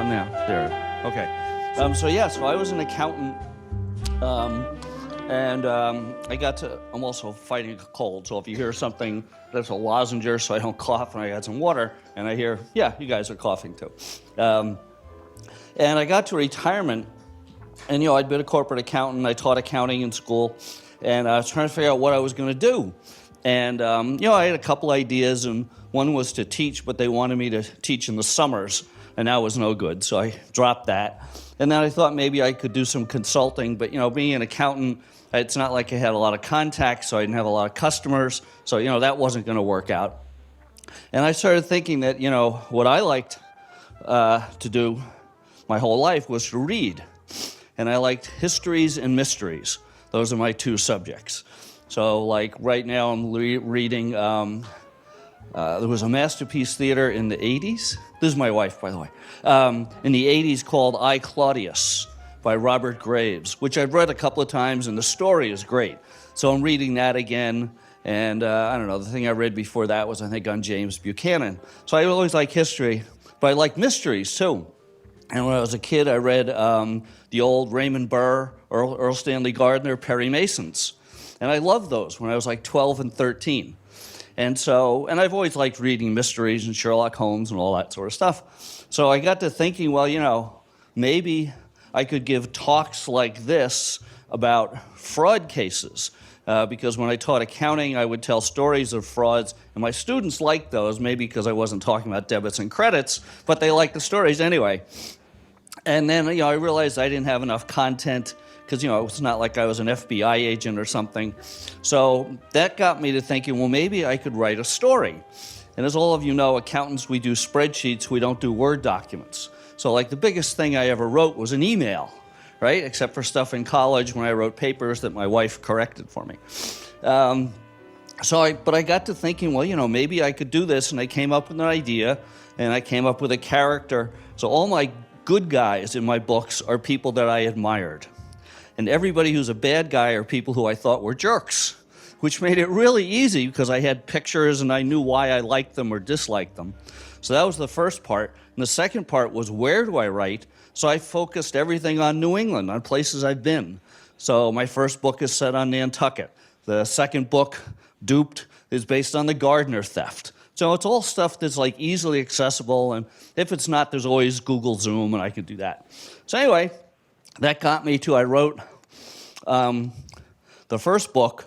on now? There. Okay. So I was an accountant, and I'm also fighting a cold. So if you hear something, that's a lozenge so I don't cough, and I got some water, and I hear, yeah, you guys are coughing too. And I got to retirement, and I'd been a corporate accountant. I taught accounting in school, and I was trying to figure out what I was going to do. And I had a couple ideas, and one was to teach, but they wanted me to teach in the summers, and that was no good, so I dropped that. And then I thought maybe I could do some consulting, but being an accountant, it's not like I had a lot of contacts, so I didn't have a lot of customers, so that wasn't going to work out. And I started thinking that what I liked to do my whole life was to read. And I liked histories and mysteries. Those are my two subjects. So like right now I'm reading, there was a Masterpiece Theater in the 80s. This is my wife, by the way. In the 80s called I, Claudius by Robert Graves, which I've read a couple of times, and the story is great. So I'm reading that again. And I don't know, the thing I read before that was, I think, on James Buchanan. So I always like history, but I like mysteries too. And when I was a kid, I read the old Raymond Burr, Earl Stanley Gardner, Perry Masons. And I loved those when I was like 12 and 13. And I've always liked reading mysteries and Sherlock Holmes and all that sort of stuff. So I got to thinking, well, maybe I could give talks like this about fraud cases. Because when I taught accounting, I would tell stories of frauds, and my students liked those, maybe because I wasn't talking about debits and credits, but they liked the stories anyway. And then, I realized I didn't have enough content because, it's not like I was an FBI agent or something. So that got me to thinking, well, maybe I could write a story. And as all of you know, accountants, we do spreadsheets, we don't do Word documents. So like the biggest thing I ever wrote was an email, right? Except for stuff in college when I wrote papers that my wife corrected for me. But I got to thinking, well, maybe I could do this, and I came up with an idea, and I came up with a character. So all my good guys in my books are people that I admired. And everybody who's a bad guy are people who I thought were jerks, which made it really easy because I had pictures and I knew why I liked them or disliked them. So that was the first part. And the second part was, where do I write? So I focused everything on New England, on places I've been. So my first book is set on Nantucket. The second book, DUPED, is based on the Gardner theft. So it's all stuff that's like easily accessible, and if it's not, there's always Google Zoom, and I can do that. So anyway, that got me to, I wrote the first book,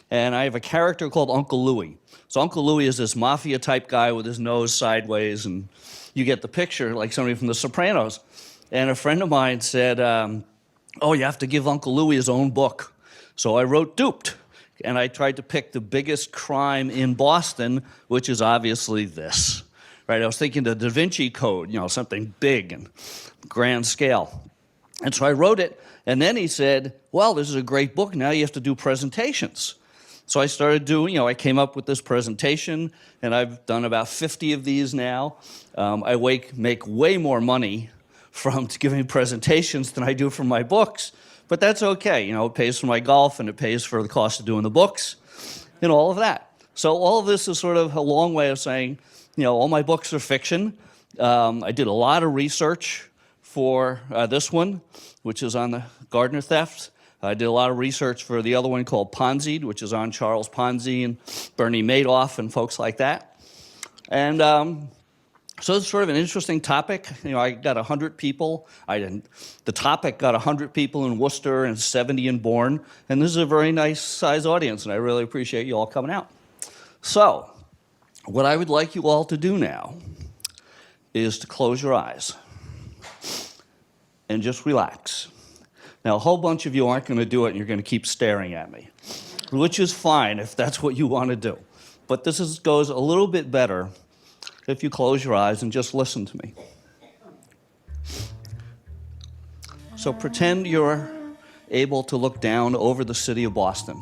and I have a character called Uncle Louie. So Uncle Louie is this mafia-type guy with his nose sideways, and you get the picture like somebody from The Sopranos. And a friend of mine said, you have to give Uncle Louie his own book. So I wrote DUPED. And I tried to pick the biggest crime in Boston, which is obviously this, right? I was thinking the Da Vinci Code, something big and grand scale. And so I wrote it, and then he said, well, this is a great book. Now you have to do presentations. So I started doing, I came up with this presentation, and I've done about 50 of these now. I make way more money from giving presentations than I do from my books. But that's okay, it pays for my golf, and it pays for the cost of doing the books, and all of that. So all of this is sort of a long way of saying, all my books are fiction. I did a lot of research for this one, which is on the Gardner theft. I did a lot of research for the other one called Ponzi'd, which is on Charles Ponzi and Bernie Madoff and folks like that. And so it's sort of an interesting topic. I got 100 people. The topic got 100 people in Worcester and 70 in Bourne. And this is a very nice size audience, and I really appreciate you all coming out. So what I would like you all to do now is to close your eyes and just relax. Now, a whole bunch of you aren't going to do it, and you're going to keep staring at me, which is fine if that's what you want to do. But this goes a little bit better if you close your eyes and just listen to me. So pretend you're able to look down over the city of Boston.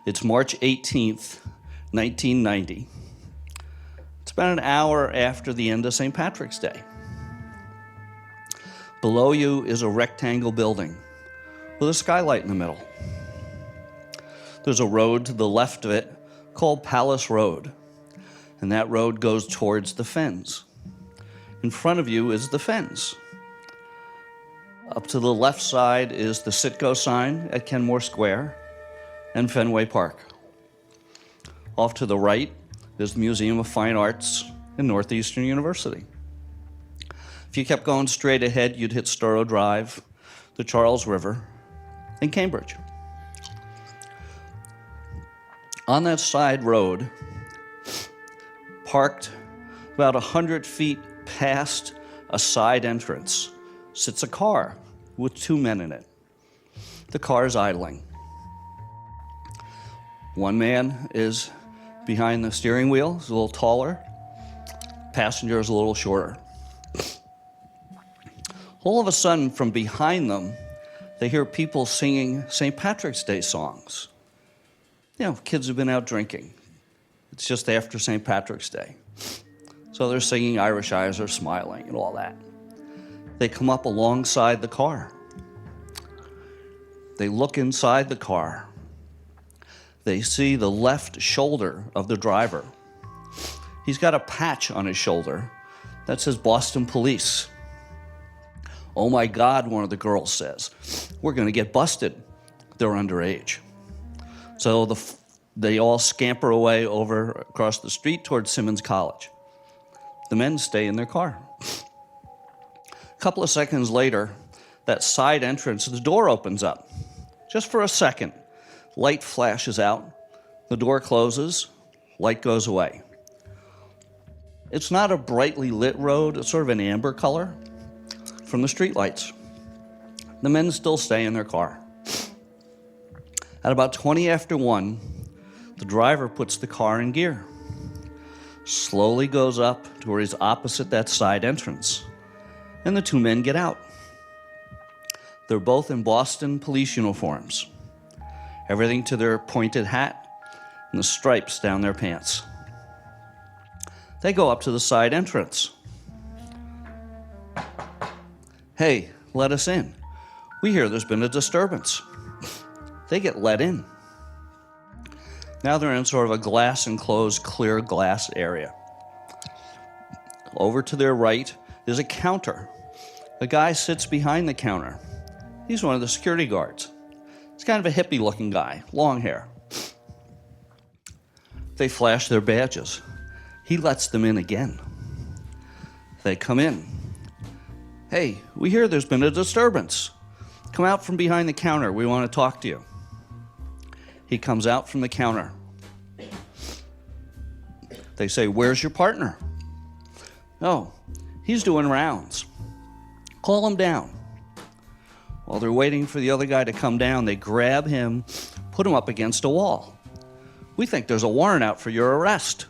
It's March 18th, 1990. It's about an hour after the end of St. Patrick's Day. Below you is a rectangle building with a skylight in the middle. There's a road to the left of it called Palace Road, and that road goes towards the Fens. In front of you is the fence. Up to the left side is the Citgo sign at Kenmore Square and Fenway Park. Off to the right is the Museum of Fine Arts in Northeastern University. If you kept going straight ahead, you'd hit Storrow Drive, the Charles River, and Cambridge. On that side road, parked about 100 feet past a side entrance, sits a car with two men in it. The car is idling. One man is behind the steering wheel, he's a little taller. Passenger is a little shorter. All of a sudden, from behind them, they hear people singing St. Patrick's Day songs. You know, kids have been out drinking. It's just after St. Patrick's Day. So they're singing Irish Eyes Are Smiling and all that. They come up alongside the car. They look inside the car. They see the left shoulder of the driver. He's got a patch on his shoulder that says Boston Police. Oh my God, one of the girls says, we're going to get busted. They're underage. So they all scamper away over across the street towards Simmons College. The men stay in their car. A couple of seconds later, that side entrance, the door opens up. Just for a second, light flashes out, the door closes, light goes away. It's not a brightly lit road, it's sort of an amber color from the streetlights. The men still stay in their car. At about 20 after 1, the driver puts the car in gear, slowly goes up to where he's opposite that side entrance, and the two men get out. They're both in Boston police uniforms, everything to their pointed hat and the stripes down their pants. They go up to the side entrance. Hey, let us in. We hear there's been a disturbance. They get let in. Now they're in sort of a glass-enclosed, clear glass area. Over to their right is a counter. A guy sits behind the counter. He's one of the security guards. He's kind of a hippie-looking guy, long hair. They flash their badges. He lets them in again. They come in. Hey, we hear there's been a disturbance. Come out from behind the counter. We want to talk to you. He comes out from the counter. They say, where's your partner? Oh, he's doing rounds. Call him down. While they're waiting for the other guy to come down, they grab him, put him up against a wall. We think there's a warrant out for your arrest.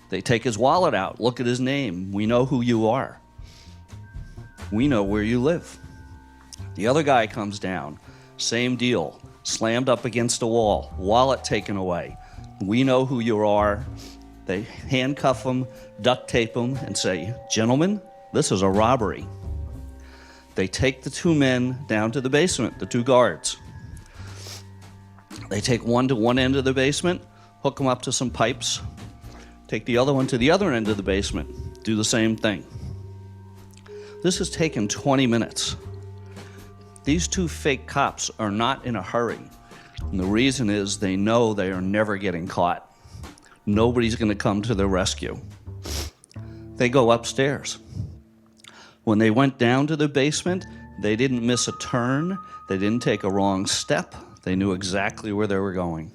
They take his wallet out, look at his name. We know who you are. We know where you live. The other guy comes down, same deal, slammed up against a wall, wallet taken away. We know who you are. They handcuff him, duct tape him, and say, gentlemen, this is a robbery. They take the two men down to the basement, the two guards. They take one to one end of the basement, hook him up to some pipes, take the other one to the other end of the basement, do the same thing. This has taken 20 minutes. These two fake cops are not in a hurry. And the reason is they know they are never getting caught. Nobody's going to come to their rescue. They go upstairs. When they went down to the basement, they didn't miss a turn. They didn't take a wrong step. They knew exactly where they were going.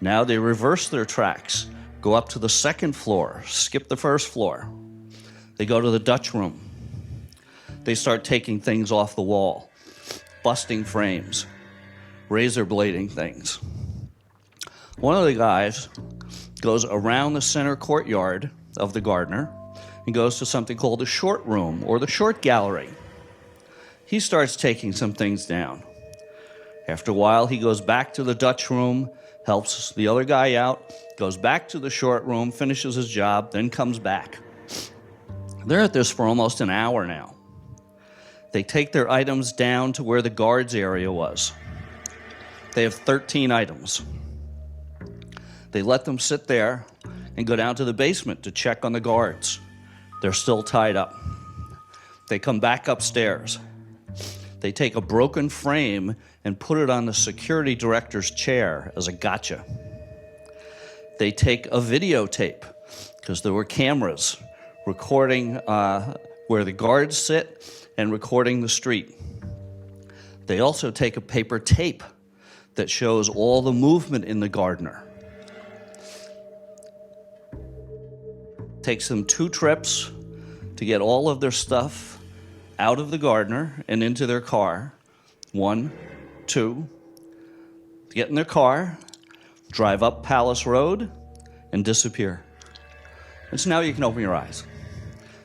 Now they reverse their tracks, go up to the second floor, skip the first floor. They go to the Dutch room. They start taking things off the wall, busting frames, razor blading things. One of the guys goes around the center courtyard of the Gardner and goes to something called the short room or the short gallery. He starts taking some things down. After a while, he goes back to the Dutch room, helps the other guy out, goes back to the short room, finishes his job, then comes back. They're at this for almost an hour now. They take their items down to where the guards area was. They have 13 items. They let them sit there and go down to the basement to check on the guards. They're still tied up. They come back upstairs. They take a broken frame and put it on the security director's chair as a gotcha. They take a videotape, because there were cameras recording where the guards sit and recording the street. They also take a paper tape that shows all the movement in the Gardner. Takes them 2 trips to get all of their stuff out of the Gardner and into their car. 1, 2, get in their car, drive up Palace Road, and disappear. And so now you can open your eyes.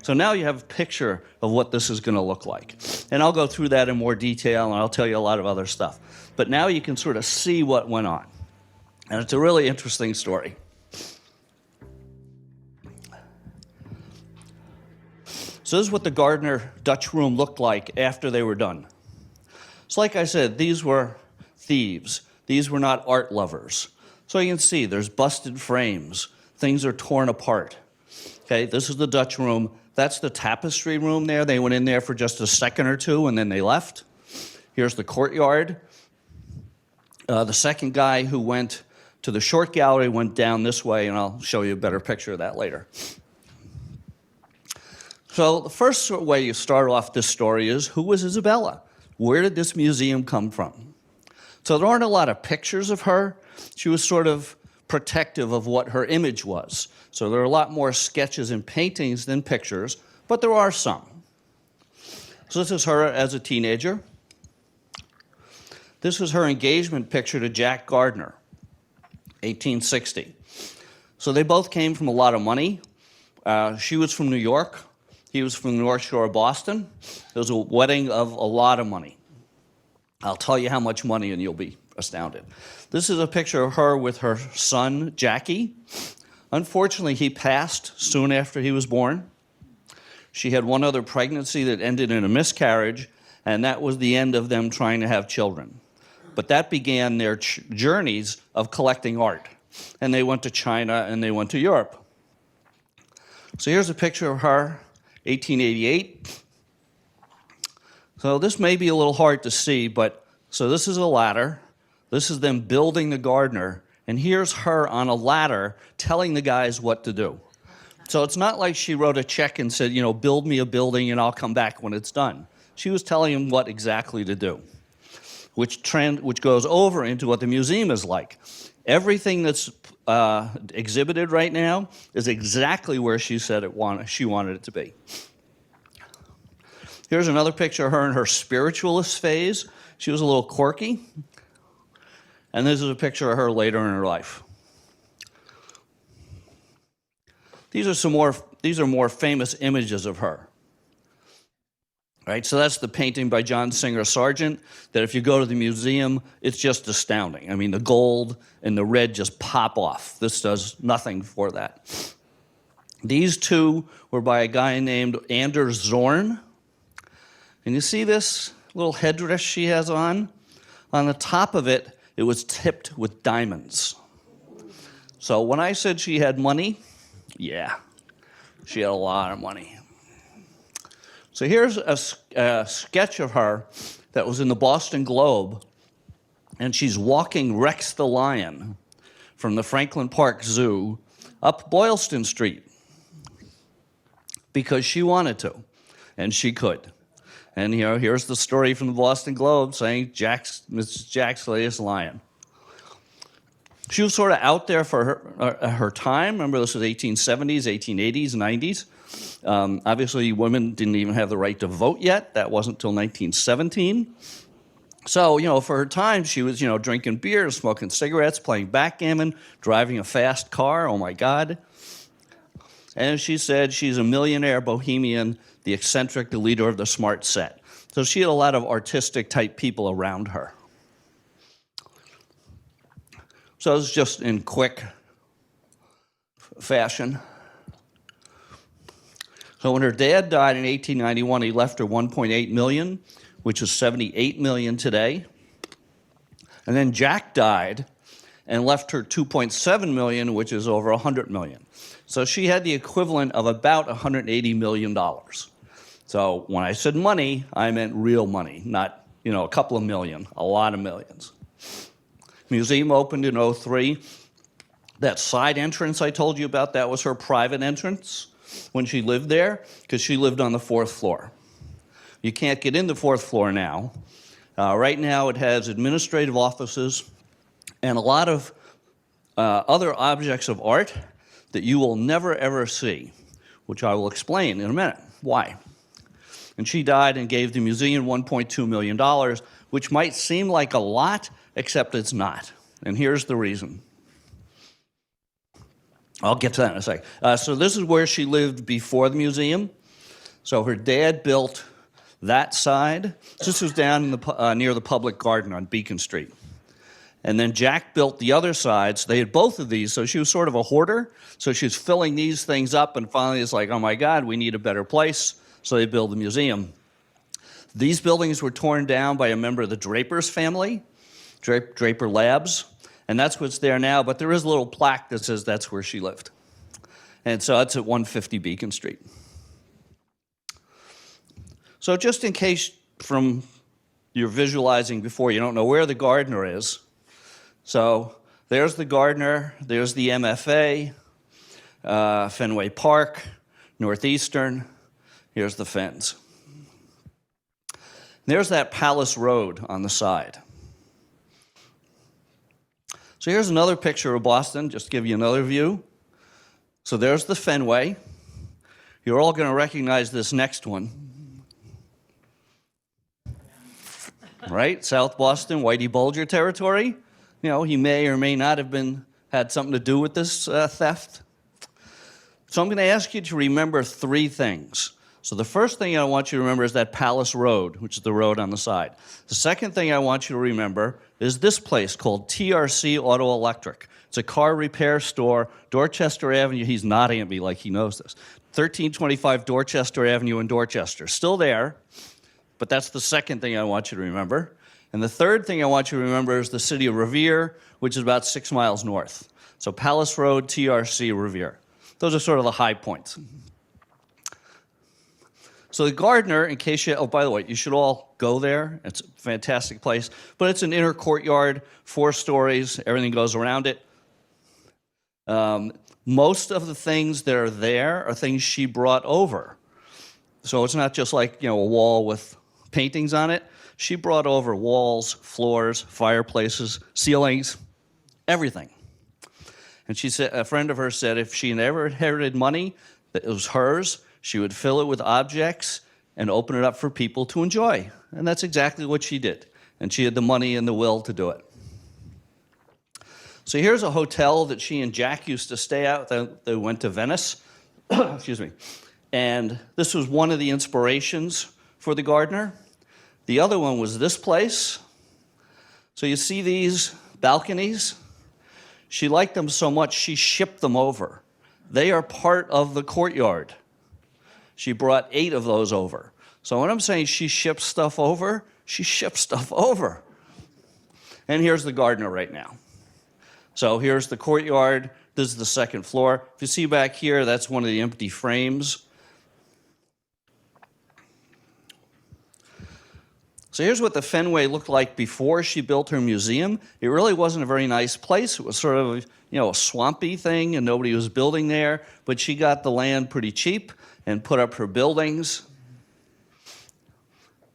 So now you have a picture of what this is going to look like. And I'll go through that in more detail, and I'll tell you a lot of other stuff. But now you can sort of see what went on. And it's a really interesting story. So this is what the Gardner Dutch room looked like after they were done. So like I said, these were thieves. These were not art lovers. So you can see there's busted frames. Things are torn apart. Okay, this is the Dutch room. That's the tapestry room there. They went in there for just a second or two, and then they left. Here's the courtyard. The second guy who went to the short gallery went down this way, and I'll show you a better picture of that later. So the first way you start off this story is, who was Isabella? Where did this museum come from? So there aren't a lot of pictures of her. She was sort of protective of what her image was. So there are a lot more sketches and paintings than pictures, but there are some. So this is her as a teenager. This was her engagement picture to Jack Gardner, 1860. So they both came from a lot of money. She was from New York. He was from the North Shore of Boston. It was a wedding of a lot of money. I'll tell you how much money and you'll be astounded. This is a picture of her with her son, Jackie. Unfortunately, he passed soon after he was born. She had one other pregnancy that ended in a miscarriage, and that was the end of them trying to have children. But that began their journeys of collecting art. And they went to China and they went to Europe. So here's a picture of her, 1888. So this may be a little hard to see, but so this is a ladder. This is them building the Gardner, and here's her on a ladder telling the guys what to do. So it's not like she wrote a check and said, build me a building and I'll come back when it's done. She was telling them what exactly to do, which goes over into what the museum is like. Everything that's exhibited right now is exactly where she said she wanted it to be. Here's another picture of her in her spiritualist phase. She was a little quirky. And this is a picture of her later in her life. These are more famous images of her. Right? So that's the painting by John Singer Sargent, that if you go to the museum, it's just astounding. I mean, the gold and the red just pop off. This does nothing for that. These two were by a guy named Anders Zorn. And you see this little headdress she has on? On the top of it, it was tipped with diamonds. So when I said she had money, yeah, she had a lot of money. So here's a sketch of her that was in the Boston Globe, and she's walking Rex the lion from the Franklin Park Zoo up Boylston Street because she wanted to, and she could. And here's the story from the Boston Globe saying Mrs. Jack's latest lion. She was sort of out there for her time. Remember, this was 1870s, 1880s, 90s. Obviously, women didn't even have the right to vote yet. That wasn't until 1917. So, for her time, she was, drinking beer, smoking cigarettes, playing backgammon, driving a fast car. Oh, my God. And she said she's a millionaire bohemian, the eccentric, the leader of the smart set. So she had a lot of artistic-type people around her. So it's just in quick fashion. So when her dad died in 1891, he left her $1.8 million, which is $78 million today. And then Jack died and left her $2.7 million, which is over $100 million. So she had the equivalent of about $180 million. So when I said money, I meant real money, not, a couple of million, a lot of millions. Museum opened in '03. That side entrance I told you about, that was her private entrance when she lived there, because she lived on the 4th floor. You can't get in the 4th floor now. Right now it has administrative offices and a lot of other objects of art that you will never, ever see, which I will explain in a minute. Why? And she died and gave the museum $1.2 million, which might seem like a lot, except it's not. And here's the reason. I'll get to that in a second. So this is where she lived before the museum. So her dad built that side. This was down in near the public garden on Beacon Street. And then Jack built the other sides. They had both of these, so she was sort of a hoarder. So she was filling these things up, and finally it's like, oh my God, we need a better place. So they built the museum. These buildings were torn down by a member of the Draper's family, Draper Labs, and that's what's there now, but there is a little plaque that says that's where she lived. And so that's at 150 Beacon Street. So just in case from you're visualizing before, you don't know where the Gardner is. So there's the Gardner, there's the MFA, Fenway Park, Northeastern, here's the Fens. There's that Palace Road on the side. So here's another picture of Boston, just to give you another view. So there's the Fenway. You're all going to recognize this next one. Right? South Boston, Whitey Bulger territory. He may or may not have had something to do with this theft. So I'm going to ask you to remember 3 things. So the first thing I want you to remember is that Palace Road, which is the road on the side. The second thing I want you to remember is this place called TRC Auto Electric. It's a car repair store, Dorchester Avenue. He's nodding at me like he knows this. 1325 Dorchester Avenue in Dorchester. Still there, but that's the second thing I want you to remember. And the third thing I want you to remember is the city of Revere, which is about 6 miles north. So Palace Road, TRC, Revere. Those are sort of the high points. So the Gardner, in case you, by the way, you should all go there. It's a fantastic place. But it's an inner courtyard, 4 stories, everything goes around it. Most of the things that are there are things she brought over. So it's not just like, a wall with paintings on it. She brought over walls, floors, fireplaces, ceilings, everything. And she said, a friend of hers said if she never inherited money that was hers, she would fill it with objects and open it up for people to enjoy. And that's exactly what she did. And she had the money and the will to do it. So here's a hotel that she and Jack used to stay at. They went to Venice. Excuse me. And this was one of the inspirations for the Gardner. The other one was this place. So you see these balconies? She liked them so much, she shipped them over. They are part of the courtyard. She brought 8 of those over. So when I'm saying she ships stuff over, she ships stuff over. And here's the Gardner right now. So here's the courtyard. This is the 2nd floor. If you see back here, that's one of the empty frames. So here's what the Fenway looked like before she built her museum. It really wasn't a very nice place. It was sort of, a swampy thing, and nobody was building there. But she got the land pretty cheap and put up her buildings.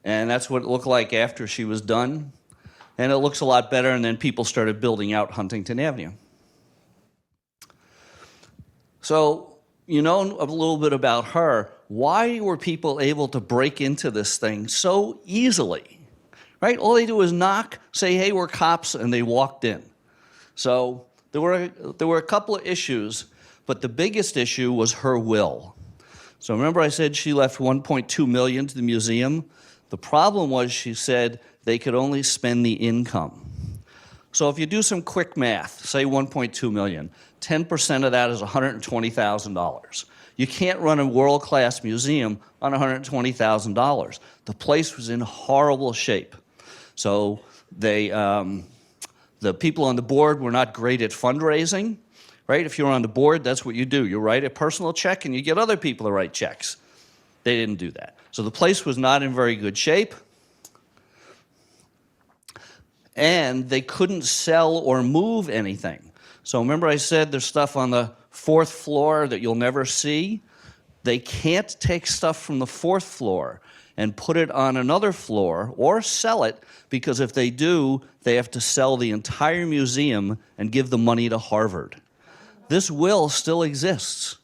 And that's what it looked like after she was done. And it looks a lot better, and then people started building out Huntington Avenue. So, a little bit about her. Why were people able to break into this thing so easily? Right? All they do is knock, say, hey, we're cops, and they walked in. So there were a couple of issues, but the biggest issue was her will. So remember I said she left $1.2 million to the museum? The problem was she said they could only spend the income. So if you do some quick math, say $1.2 million, 10% of that is $120,000. You can't run a world-class museum on $120,000. The place was in horrible shape. So the people on the board were not great at fundraising. right? If you're on the board, that's what you do. You write a personal check and you get other people to write checks. They didn't do that. So the place was not in very good shape. And they couldn't sell or move anything. So remember I said there's stuff on the 4th floor that you'll never see? They can't take stuff from the 4th floor and put it on another floor or sell it, because if they do, they have to sell the entire museum and give the money to Harvard. This will still exists.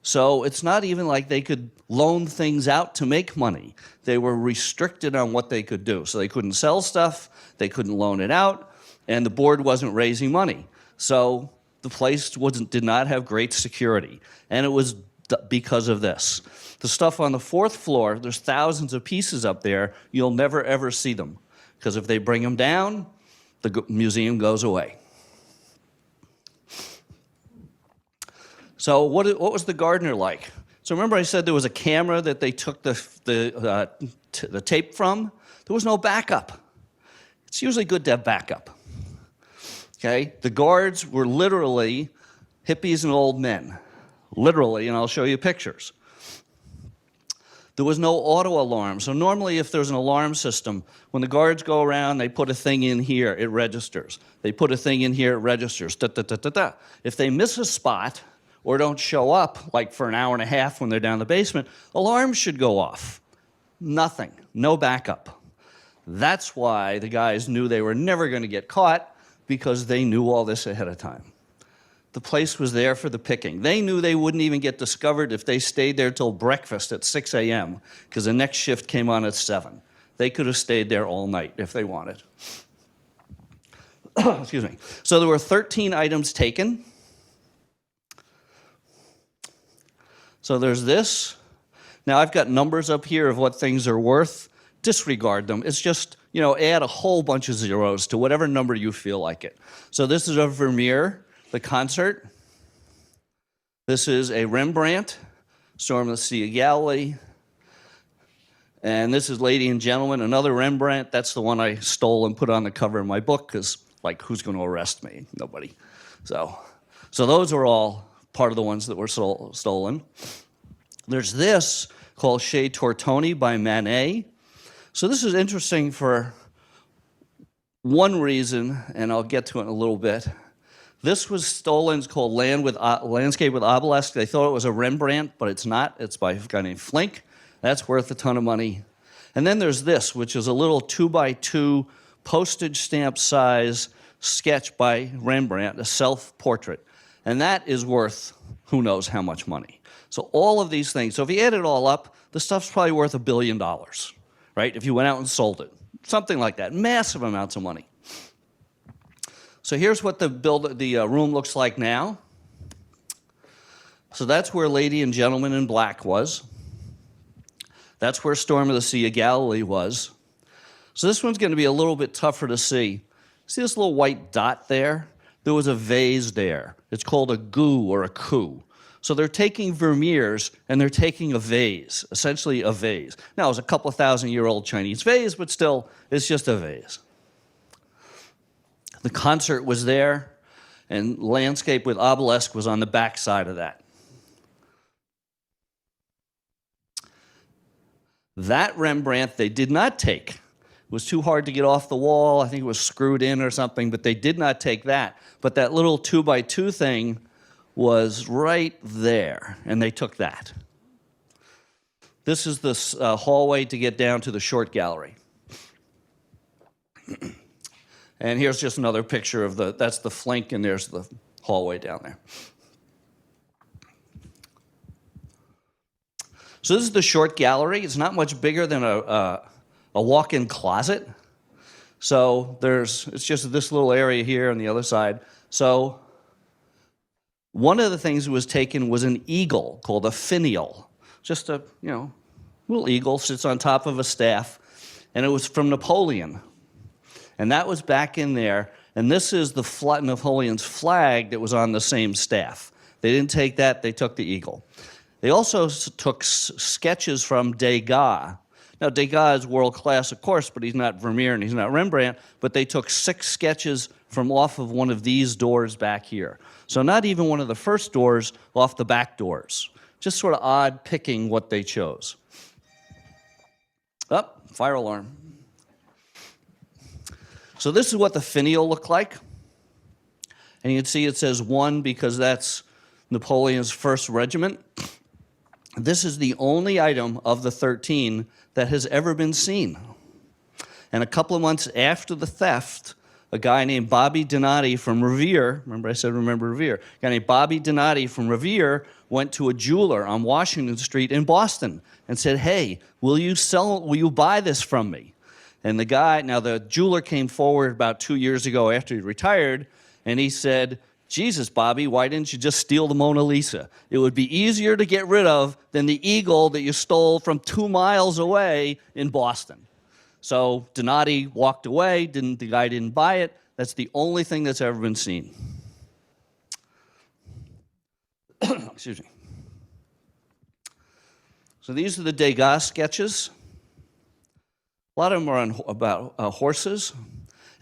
So it's not even like they could loan things out to make money. They were restricted on what they could do. So they couldn't sell stuff, they couldn't loan it out, and the board wasn't raising money. So the place did not have great security, and it was because of this. The stuff on the 4th floor, there's thousands of pieces up there. You'll never, ever see them, because if they bring them down, the museum goes away. So what was the Gardner like? So remember I said there was a camera that they took the tape from? There was no backup. It's usually good to have backup. Okay? The guards were literally hippies and old men. Literally, and I'll show you pictures. There was no auto alarm. So normally if there's an alarm system, when the guards go around, they put a thing in here, it registers. They put a thing in here, it registers. Da, da, da, da, da. If they miss a spot or don't show up, like for an hour and a half when they're down in the basement, alarms should go off. Nothing, no backup. That's why the guys knew they were never going to get caught, because they knew all this ahead of time. The place was there for the picking. They knew they wouldn't even get discovered if they stayed there till breakfast at 6 a.m., because the next shift came on at 7. They could have stayed there all night if they wanted. Excuse me. So there were 13 items taken. So there's this. Now I've got numbers up here of what things are worth. Disregard them. It's just, add a whole bunch of zeros to whatever number you feel like it. So this is a Vermeer, the concert. This is a Rembrandt, Storm of the Sea of Galilee. And this is Lady and Gentleman, another Rembrandt. That's the one I stole and put on the cover of my book, because, who's going to arrest me? Nobody. So those are all part of the ones that were stolen. There's this called Chez Tortoni by Manet. So this is interesting for one reason, and I'll get to it in a little bit. This was stolen. It's called Landscape with Obelisk. They thought it was a Rembrandt, but it's not. It's by a guy named Flink. That's worth a ton of money. And then there's this, which is a little 2x2 postage stamp size sketch by Rembrandt, a self-portrait. And that is worth who knows how much money. So all of these things. So if you add it all up, the stuff's probably worth $1 billion, right? If you went out and sold it. Something like that. Massive amounts of money. So here's what the room looks like now. So that's where Lady and Gentleman in Black was. That's where Storm of the Sea of Galilee was. So this one's going to be a little bit tougher to see. See this little white dot there? There was a vase there. It's called a gu or a coup. So they're taking Vermeers and they're taking a vase, essentially a vase. Now, it's a couple 1,000-year-old Chinese vase, but still, it's just a vase. The concert was there, and Landscape with Obelisk was on the back side of that. That Rembrandt they did not take. It was too hard to get off the wall. I think it was screwed in or something, but they did not take that. But that little 2x2 thing was right there, and they took that. This is the hallway to get down to the short gallery. And here's just another picture of that's the Flink, and there's the hallway down there. So this is the short gallery. It's not much bigger than a walk-in closet. So it's just this little area here on the other side. So one of the things that was taken was an eagle called a finial. Just a, little eagle sits on top of a staff, and it was from Napoleon. And that was back in there, and this is the Napoleon's flag that was on the same staff. They didn't take that, they took the eagle. They also took sketches from Degas. Now, Degas is world-class, of course, but he's not Vermeer and he's not Rembrandt, but they took 6 sketches from off of one of these doors back here. So not even one of the first doors, off the back doors. Just sort of odd picking what they chose. Oh, fire alarm. So this is what the finial looked like. And you can see it says 1 because that's Napoleon's first regiment. This is the only item of the 13 that has ever been seen. And a couple of months after the theft, a guy named Bobby Donati from Revere, remember I said remember Revere, a guy named Bobby Donati from Revere went to a jeweler on Washington Street in Boston and said, hey, will you buy this from me? And the jeweler came forward about 2 years ago after he retired, and he said, Jesus, Bobby, why didn't you just steal the Mona Lisa? It would be easier to get rid of than the eagle that you stole from 2 miles away in Boston. So Donati walked away, the guy didn't buy it. That's the only thing that's ever been seen. Excuse me. So these are the Degas sketches. A lot of them are about horses,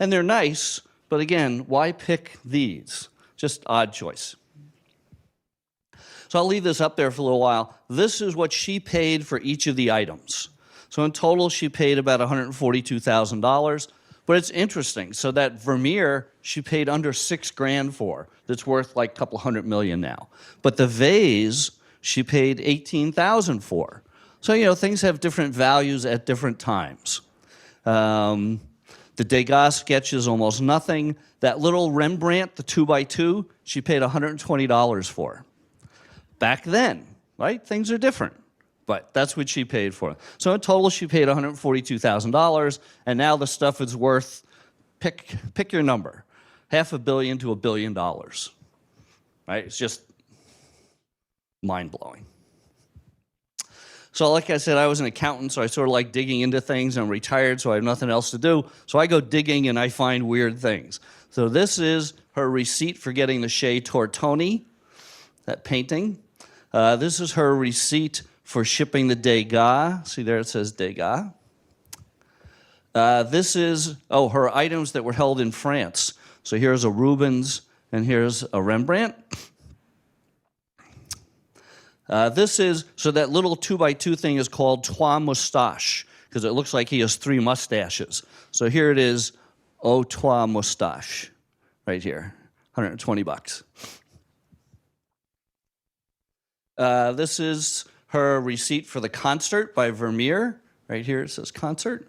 and they're nice, but again, why pick these? Just odd choice. So I'll leave this up there for a little while. This is what she paid for each of the items. So in total, she paid about $142,000. But it's interesting. So that Vermeer, she paid under $6,000 for. That's worth like a couple $100 million now. But the vase, she paid $18,000 for. So, things have different values at different times. The Degas sketch is almost nothing. That little Rembrandt, the 2x2, she paid $120 for. Back then, right? Things are different. But that's what she paid for. So in total, she paid $142,000, and now the stuff is worth, pick your number, $500 million to $1 billion. Right? It's just mind-blowing. So like I said, I was an accountant, so I sort of like digging into things. I'm retired, so I have nothing else to do. So I go digging, and I find weird things. So this is her receipt for getting the Chez Tortoni, that painting. This is her receipt for shipping the Degas. See there it says Degas. This is, her items that were held in France. So here's a Rubens and here's a Rembrandt. So that little 2x2 thing is called Trois Moustaches, because it looks like he has 3 mustaches. So here it is, Trois Moustaches, right here, $120. This is her receipt for the concert by Vermeer. Right here it says concert.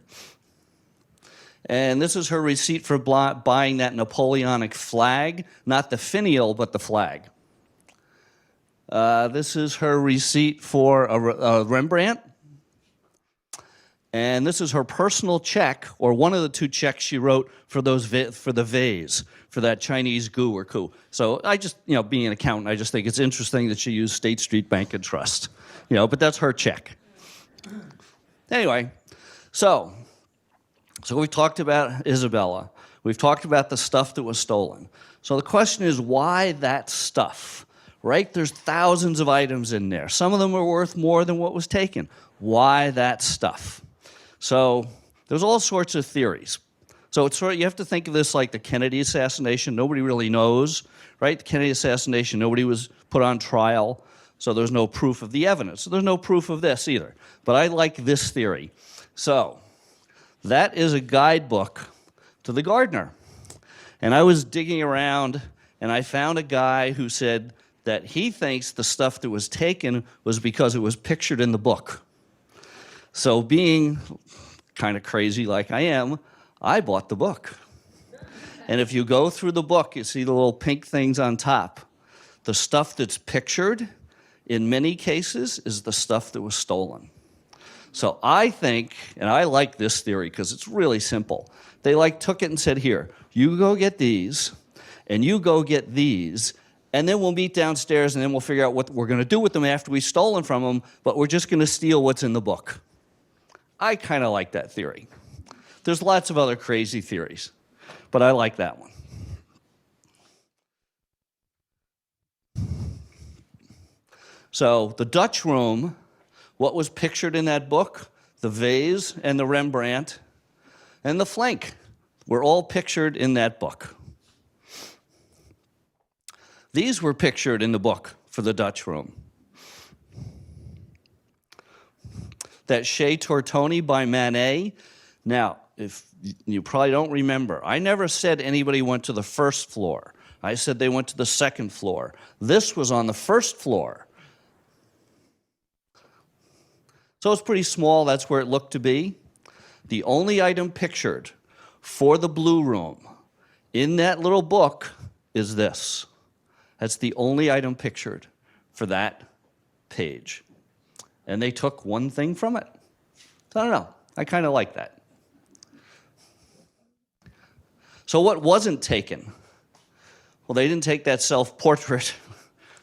And this is her receipt for buying that Napoleonic flag, not the finial, but the flag. This is her receipt for a Rembrandt. And this is her personal check, or one of the 2 checks she wrote for for the vase, for that Chinese gu or coup. So I just, being an accountant, I just think it's interesting that she used State Street Bank and Trust. But that's her check. Anyway, so we've talked about Isabella. We've talked about the stuff that was stolen. So the question is, why that stuff? Right? There's thousands of items in there. Some of them are worth more than what was taken. Why that stuff? So there's all sorts of theories. So you have to think of this like the Kennedy assassination. Nobody really knows, right? The Kennedy assassination, nobody was put on trial, so there's no proof of the evidence. So there's no proof of this either. But I like this theory. So that is a guidebook to the Gardner. And I was digging around, and I found a guy who said that he thinks the stuff that was taken was because it was pictured in the book. So being kind of crazy like I am, I bought the book. And if you go through the book, you see the little pink things on top. The stuff that's pictured, in many cases, is the stuff that was stolen. So I think, and I like this theory because it's really simple. They took it and said, here, you go get these, and you go get these, and then we'll meet downstairs, and then we'll figure out what we're going to do with them after we've stolen from them, but we're just going to steal what's in the book. I kind of like that theory. There's lots of other crazy theories, but I like that one. So the Dutch room, what was pictured in that book? the vase, and the Rembrandt, and the flank were all pictured in that book. These were pictured in the book for the Dutch room. That Chez Tortoni by Manet. Now, if you probably don't remember, I never said anybody went to the first floor. I said they went to the second floor. This was on the first floor. So it's pretty small, that's where it looked to be. The only item pictured for the Blue Room in that little book is this. That's the only item pictured for that page. And they took one thing from it. So I don't know, I kind of like that. So what wasn't taken? Well, they didn't take that self-portrait,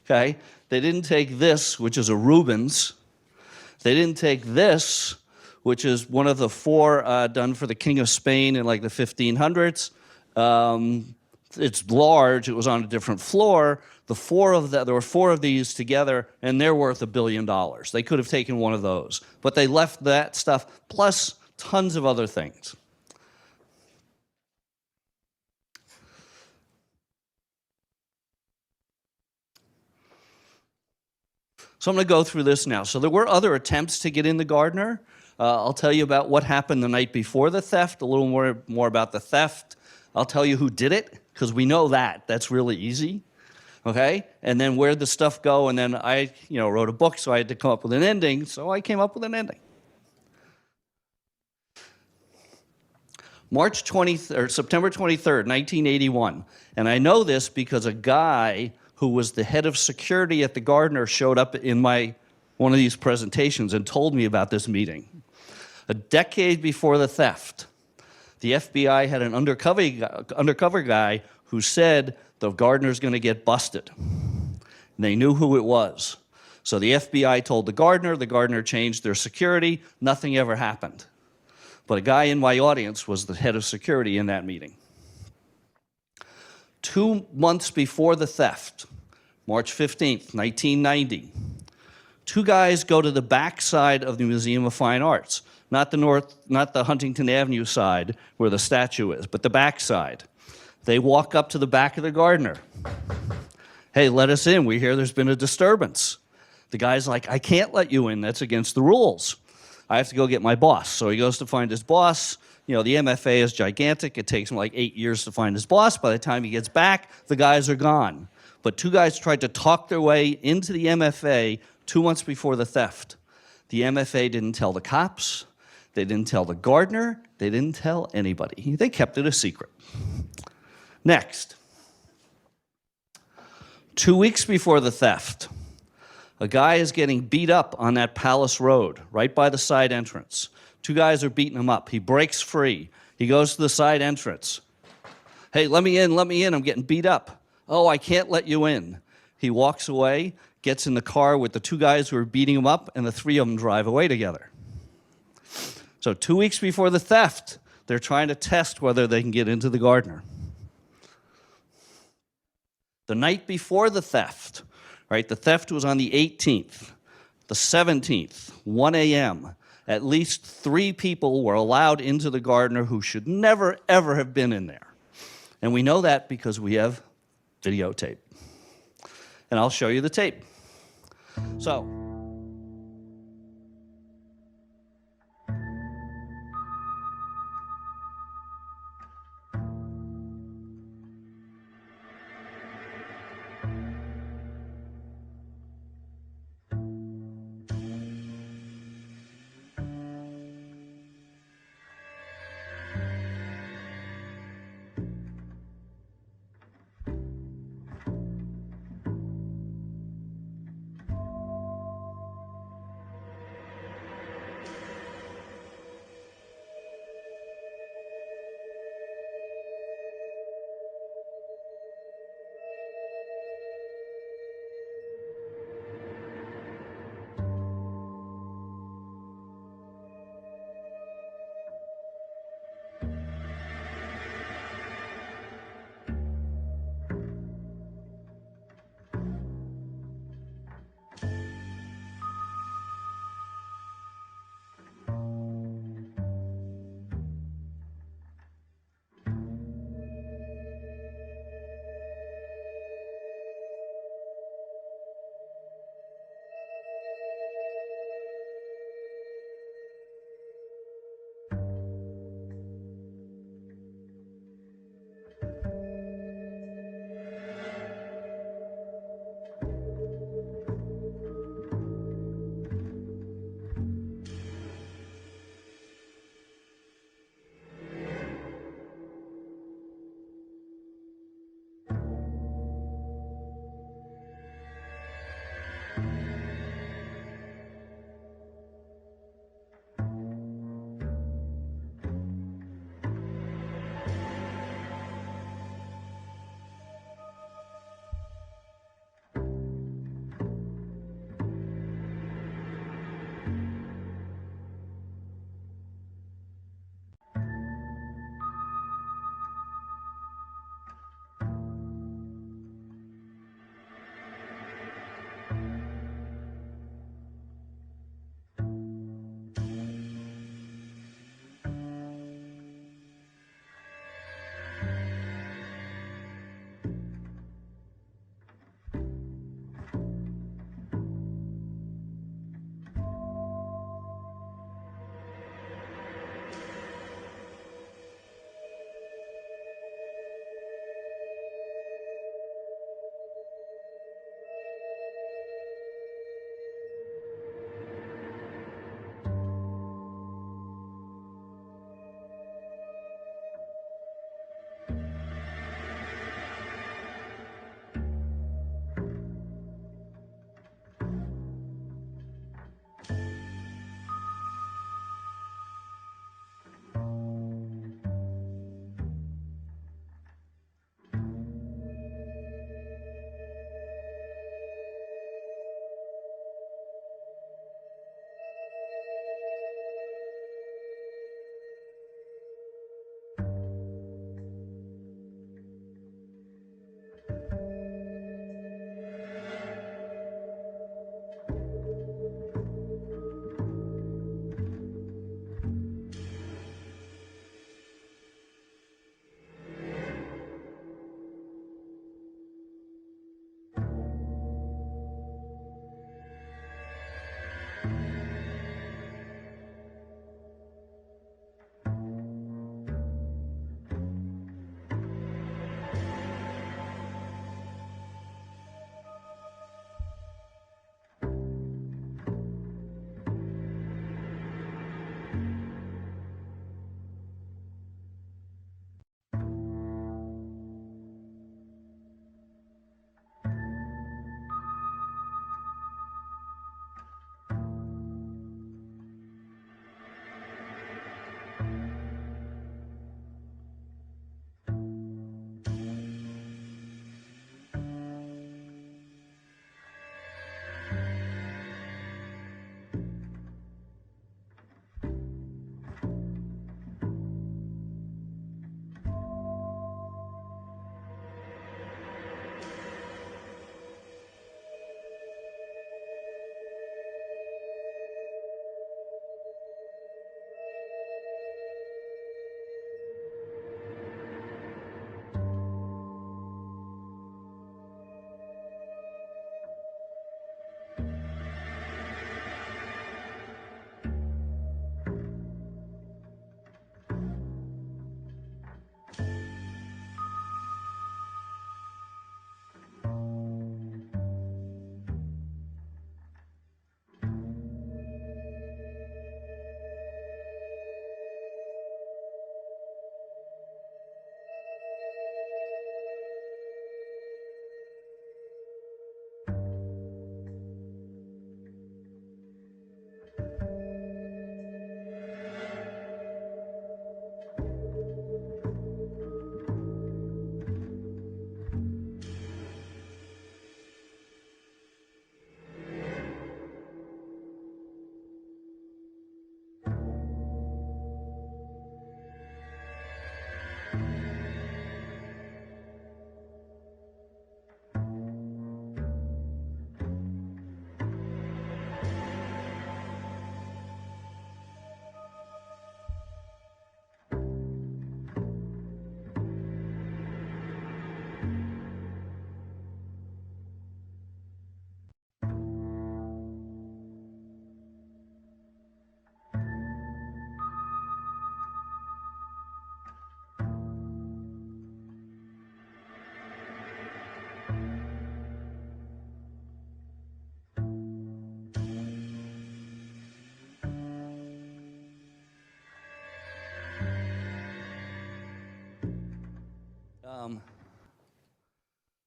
okay? They didn't take this, which is a Rubens. They didn't take this, which is one of the four done for the King of Spain in like the 1500s. It's large, it was on a different floor. There were four of these together, and they're worth $1 billion. They could have taken one of those, but they left that stuff, plus tons of other things. So I'm going to go through this now. So there were other attempts to get in the Gardner. I'll tell you about what happened the night before the theft, a little more about the theft. I'll tell you who did it, because we know that. That's really easy, okay? And then where'd the stuff go? And then I wrote a book, so I had to come up with an ending, so I came up with an ending. September 23rd, 1981. And I know this because a guy who was the head of security at the Gardner showed up in one of these presentations and told me about this meeting. A decade before the theft, the FBI had an undercover guy who said the Gardner's going to get busted. And they knew who it was. So the FBI told the Gardner changed their security, nothing ever happened. But a guy in my audience was the head of security in that meeting. 2 months before the theft, March 15th, 1990, two guys go to the back side of the Museum of Fine Arts, not the Huntington Avenue side where the statue is, but the back side. They walk up to the back of the Gardner. Hey, let us in. We hear there's been a disturbance. The guy's like, I can't let you in. That's against the rules. I have to go get my boss. So he goes to find his boss. The MFA is gigantic. It takes him like 8 years to find his boss. By the time he gets back, the guys are gone. But two guys tried to talk their way into the MFA 2 months before the theft. The MFA didn't tell the cops. They didn't tell the Gardner. They didn't tell anybody. They kept it a secret. Next. 2 weeks before the theft, a guy is getting beat up on that Palace Road, right by the side entrance. Two guys are beating him up. He breaks free. He goes to the side entrance. Hey, let me in, I'm getting beat up. Oh, I can't let you in. He walks away, gets in the car with the two guys who are beating him up, and the three of them drive away together. So 2 weeks before the theft, they're trying to test whether they can get into the Gardner. The night before the theft, right, the theft was on the 18th, the 17th, 1 a.m., at least 3 people were allowed into the Gardner who should never, ever have been in there. And we know that because we have videotape. And I'll show you the tape. So,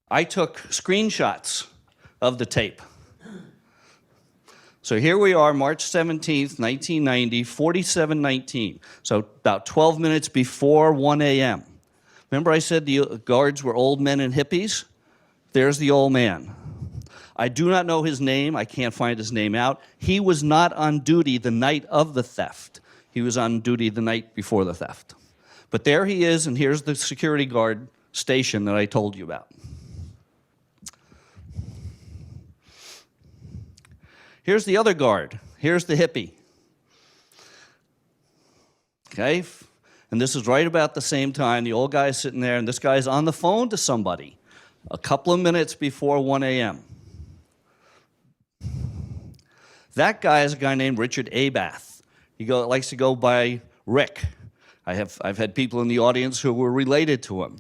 I took screenshots of the tape. So here we are, March 17th, 1990, 47:19. So about 12 minutes before 1 a.m. Remember I said the guards were old men and hippies? There's the old man. I do not know his name. I can't find his name out. He was not on duty the night of the theft. He was on duty the night before the theft. But there he is, and here's the security guard station that I told you about. Here's the other guard. Here's the hippie. Okay? And this is right about the same time. The old guy's sitting there, and this guy's on the phone to somebody a couple of minutes before 1 a.m. That guy is a guy named Richard Abath. He likes to go by Rick. I've had people in the audience who were related to him.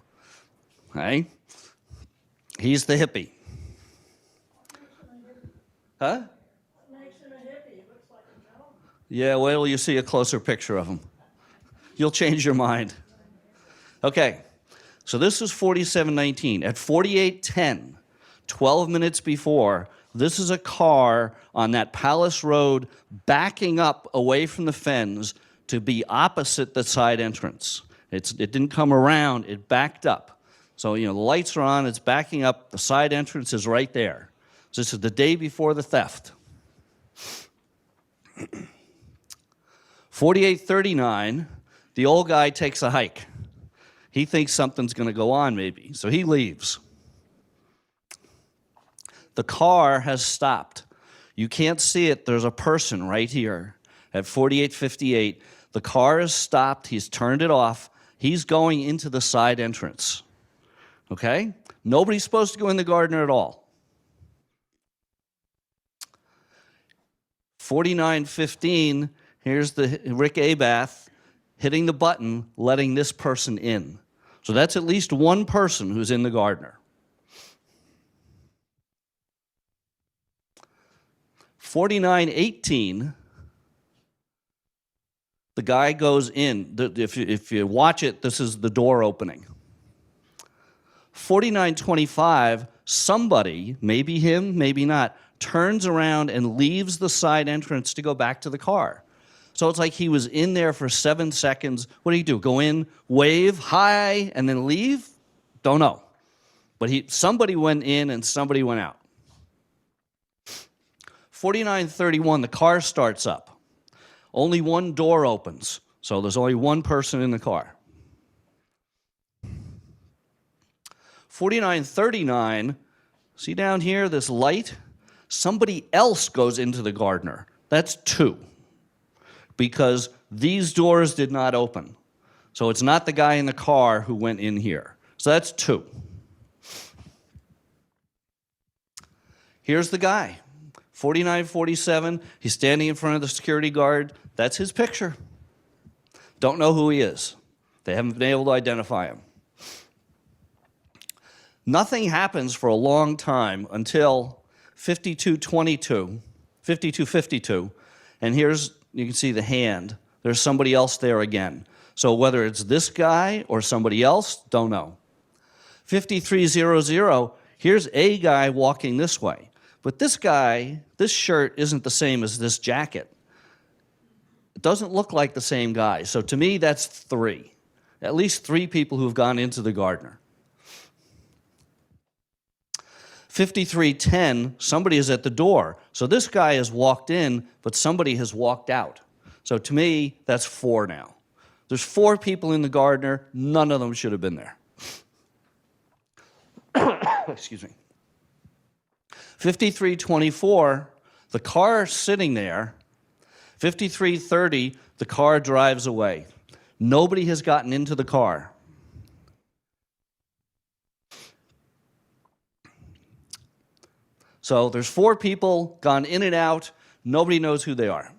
Okay? He's the hippie. Huh? Yeah, wait till you see a closer picture of him. You'll change your mind. Okay, so this is 47:19. At 48:10, 12 minutes before, this is a car on that Palace Road backing up away from the fens to be opposite the side entrance. It didn't come around, it backed up. So, the lights are on, it's backing up, the side entrance is right there. So this is the day before the theft. 48:39, the old guy takes a hike. He thinks something's going to go on maybe, so he leaves. The car has stopped. You can't see it. There's a person right here at 48:58. The car has stopped. He's turned it off. He's going into the side entrance. Okay? Nobody's supposed to go in the Gardner at all. 49:15, here's the Rick Abath hitting the button, letting this person in. So that's at least one person who's in the Gardner. 49:18, the guy goes in. If you watch it, this is the door opening. 49:25, somebody, maybe him, maybe not, turns around and leaves the side entrance to go back to the car. So it's like he was in there for 7 seconds. What do you do? Go in, wave, hi, and then leave? Don't know. But somebody went in and somebody went out. 49:31, the car starts up. Only one door opens, so there's only one person in the car. 49:39, see down here, this light? Somebody else goes into the Gardner. That's two, because these doors did not open. So it's not the guy in the car who went in here. So that's two. Here's the guy. 49:47, he's standing in front of the security guard. That's his picture. Don't know who he is. They haven't been able to identify him. Nothing happens for a long time until 52:52, and here's, you can see the hand. There's somebody else there again. So whether it's this guy or somebody else, don't know. 53:00, here's a guy walking this way. But this guy, this shirt isn't the same as this jacket. It doesn't look like the same guy. So to me, that's three. At least three people who've gone into the Gardner. 53:10, somebody is at the door. So this guy has walked in, but somebody has walked out. So to me, that's four now. There's four people in the Gardner. None of them should have been there. Excuse me. 53:24, the car's sitting there. 53:30, the car drives away. Nobody has gotten into the car. So there's four people gone in and out. Nobody knows who they are.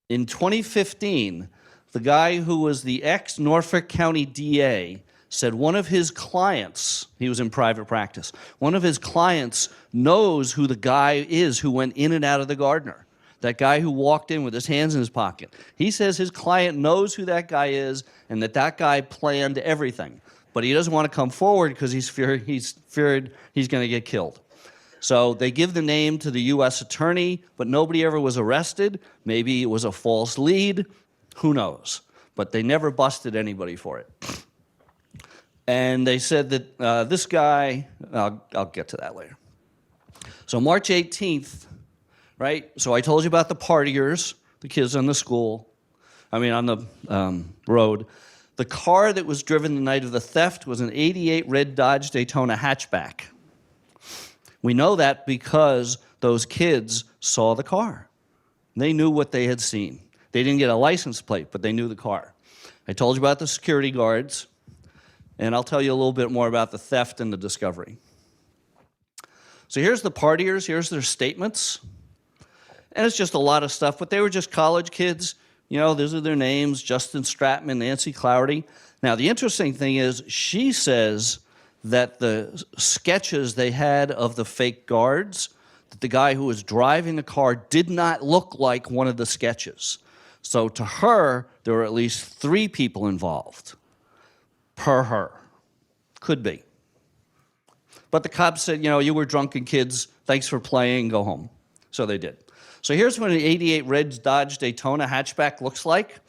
In 2015, the guy who was the ex-Norfolk County DA said one of his clients, he was in private practice, one of his clients knows who the guy is who went in and out of the Gardner. That guy who walked in with his hands in his pocket. He says his client knows who that guy is and that guy planned everything. but he doesn't want to come forward because he's feared he's going to get killed. So they give the name to the U.S. attorney, but nobody ever was arrested. Maybe it was a false lead. Who knows? But they never busted anybody for it. And they said that this guy, I'll get to that later. So March 18th, right? So I told you about the partiers, the kids on the on the road. The car that was driven the night of the theft was an '88 red Dodge Daytona hatchback. We know that because those kids saw the car. They knew what they had seen. They didn't get a license plate, but they knew the car. I told you about the security guards, and I'll tell you a little bit more about the theft and the discovery. So here's the partiers, here's their statements. And it's just a lot of stuff, but they were just college kids. You know, those are their names, Justin Stratman, Nancy Cloudy. Now, the interesting thing is she says that the sketches they had of the fake guards, that the guy who was driving the car did not look like one of the sketches. So to her, there were at least 3 people involved, per her. Could be. But the cops said, you know, you were drunken kids, thanks for playing, go home. So they did. So here's what an '88 red Dodge Daytona hatchback looks like.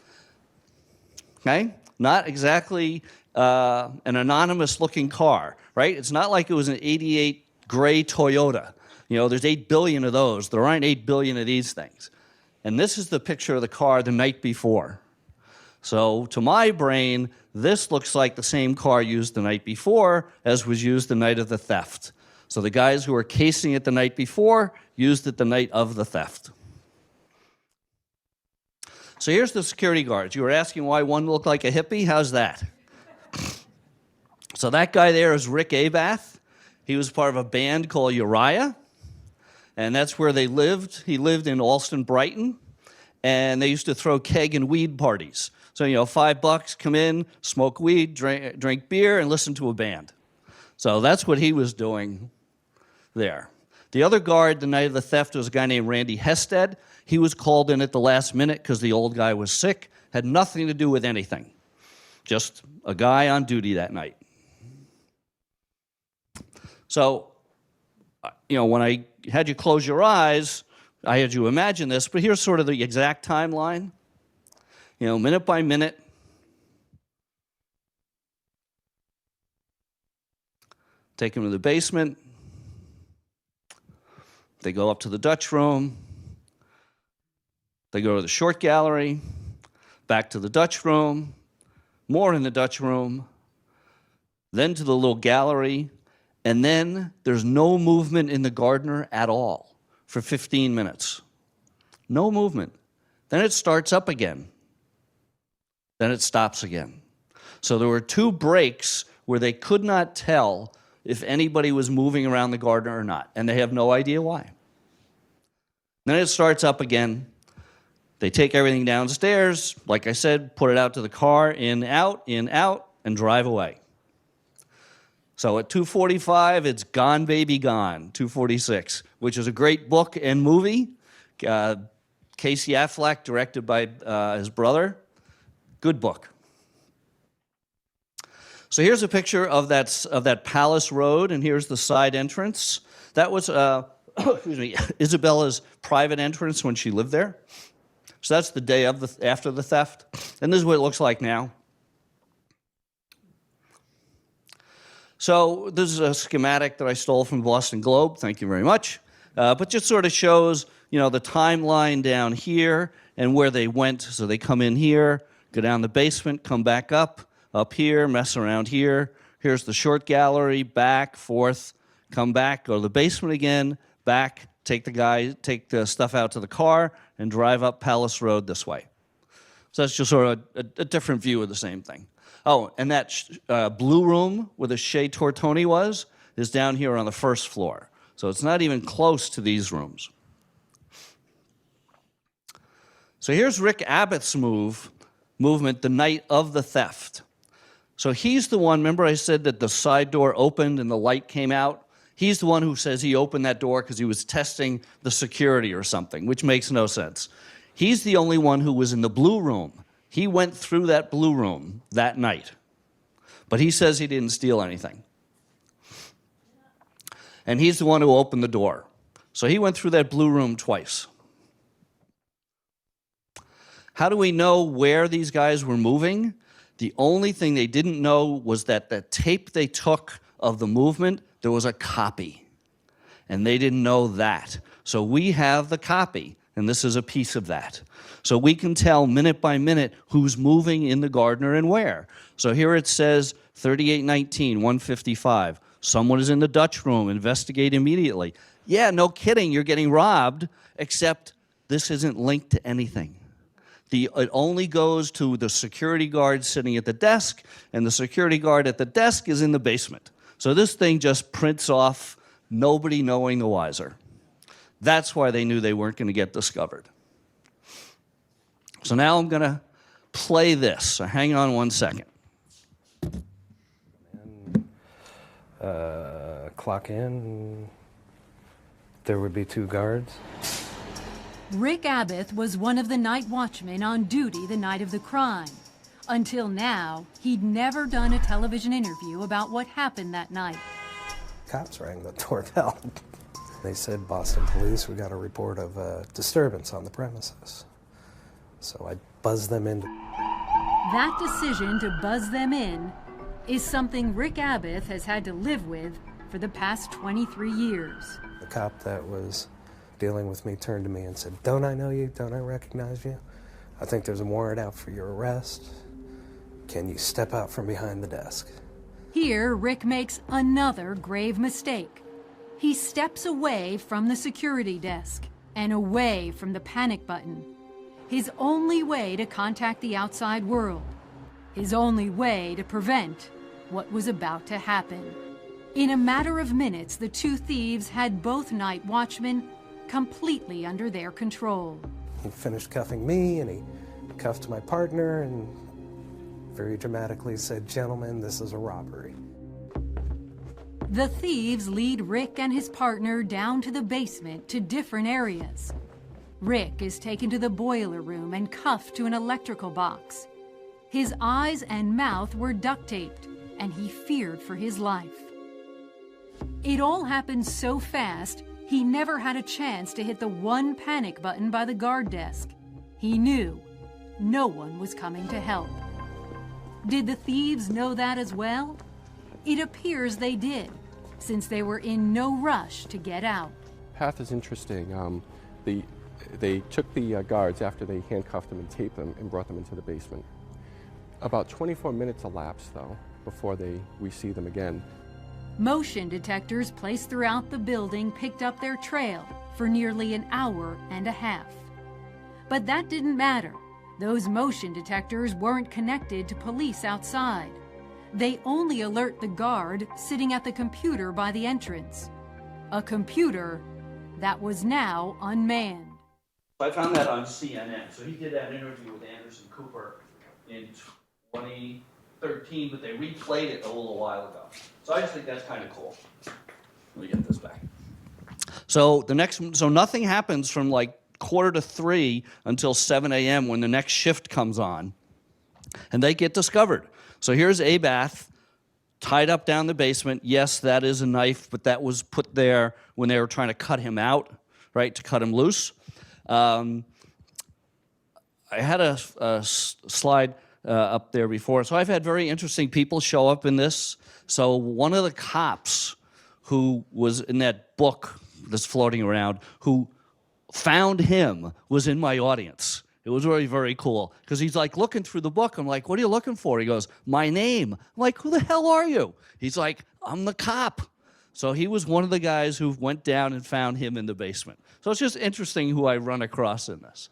Okay? Not exactly an anonymous-looking car, right? It's not like it was an '88 gray Toyota. You know, there's 8 billion of those. There aren't 8 billion of these things. And this is the picture of the car the night before. So to my brain, this looks like the same car used the night before as was used the night of the theft. So the guys who were casing it the night before used it the night of the theft. So here's the security guards. You were asking why one looked like a hippie? How's that? So that guy there is Rick Abath. He was part of a band called Uriah, and that's where they lived. He lived in Alston, Brighton, and they used to throw keg and weed parties. So, you know, $5, come in, smoke weed, drink beer, and listen to a band. So that's what he was doing there. The other guard the night of the theft was a guy named Randy Hested. He was called in at the last minute because the old guy was sick. Had nothing to do with anything. Just a guy on duty that night. So, you know, when I had you close your eyes, I had you imagine this, but here's sort of the exact timeline. You know, minute by minute. Take him to the basement. They go up to the Dutch room. They go to the short gallery, back to the Dutch room, more in the Dutch room, then to the little gallery, and then there's no movement in the Gardner at all for 15 minutes. No movement. Then it starts up again. Then it stops again. So there were 2 breaks where they could not tell if anybody was moving around the Gardner or not, and they have no idea why. Then it starts up again. They take everything downstairs, like I said, put it out to the car, in, out, and drive away. So at 2:45, it's Gone Baby Gone, 2:46, which is a great book and movie. Casey Affleck, directed by his brother. Good book. So here's a picture of that Palace Road, and here's the side entrance. That was excuse me, Isabella's private entrance when she lived there. So that's the day after the theft. And this is what it looks like now. So this is a schematic that I stole from the Boston Globe. Thank you very much. But just sort of shows, you know, the timeline down here and where they went. So they come in here, go down the basement, come back up here, mess around here. Here's the short gallery, back, forth, come back, go to the basement again, back, take the stuff out to the car, and drive up Palace Road this way. So that's just sort of a different view of the same thing. Oh, and that blue room where the Chez Tortoni was is down here on the first floor. So it's not even close to these rooms. So here's Rick Abbott's movement the night of the theft. So he's the one, remember I said that the side door opened and the light came out? He's the one who says he opened that door because he was testing the security or something, which makes no sense. He's the only one who was in the blue room. He went through that blue room that night. But he says he didn't steal anything. And he's the one who opened the door. So he went through that blue room twice. How do we know where these guys were moving? The only thing they didn't know was that the tape they took of the movement, there was a copy. And they didn't know that. So we have the copy, and this is a piece of that. So we can tell minute by minute who's moving in the Gardner and where. So here it says 3819, 155. Someone is in the Dutch room, investigate immediately. Yeah, no kidding, you're getting robbed, except this isn't linked to anything. It only goes to the security guard sitting at the desk, and the security guard at the desk is in the basement. So this thing just prints off, nobody knowing the wiser. That's why they knew they weren't going to get discovered. So now I'm going to play this. So hang on one second. Clock in. There would be 2 guards. Rick Abbott was one of the night watchmen on duty the night of the crime. Until now, he'd never done a television interview about what happened that night. Cops rang the doorbell. They said, Boston police, we got a report of a disturbance on the premises. So I buzzed them in. That decision to buzz them in is something Rick Abbott has had to live with for the past 23 years. The cop that was dealing with me turned to me and said, "Don't I know you? Don't I recognize you? I think there's a warrant out for your arrest. Can you step out from behind the desk?" Here, Rick makes another grave mistake. He steps away from the security desk and away from the panic button. His only way to contact the outside world. His only way to prevent what was about to happen. In a matter of minutes, the 2 thieves had both night watchmen completely under their control. He finished cuffing me and he cuffed my partner and very dramatically said, "Gentlemen, this is a robbery." The thieves lead Rick and his partner down to the basement to different areas. Rick is taken to the boiler room and cuffed to an electrical box. His eyes and mouth were duct taped, and he feared for his life. It all happened so fast, he never had a chance to hit the one panic button by the guard desk. He knew no one was coming to help. Did the thieves know that as well? It appears they did, since they were in no rush to get out. Path is interesting. They took the guards after they handcuffed them and taped them and brought them into the basement. About 24 minutes elapsed, though, before we see them again. Motion detectors placed throughout the building picked up their trail for nearly an hour and a half. But that didn't matter. Those motion detectors weren't connected to police outside. They only alert the guard sitting at the computer by the entrance. A computer that was now unmanned. I found that on CNN. So he did that interview with Anderson Cooper in 2013, but they replayed it a little while ago. So I just think that's kind of cool. Let me get this back. So nothing happens from like 2:45 until 7 a.m. when the next shift comes on, and they get discovered. So here's Abath tied up down the basement. Yes, that is a knife, but that was put there when they were trying to cut him out, right, to cut him loose. I had a slide up there before. So I've had very interesting people show up in this. So one of the cops who was in that book that's floating around, who found him, was in my audience. It was very, very cool, because he's like looking through the book. I'm like, "What are you looking for?" He goes, "My name." I'm like, "Who the hell are you?" He's like, "I'm the cop." So he was one of the guys who went down and found him in the basement. So it's just interesting who I run across in this.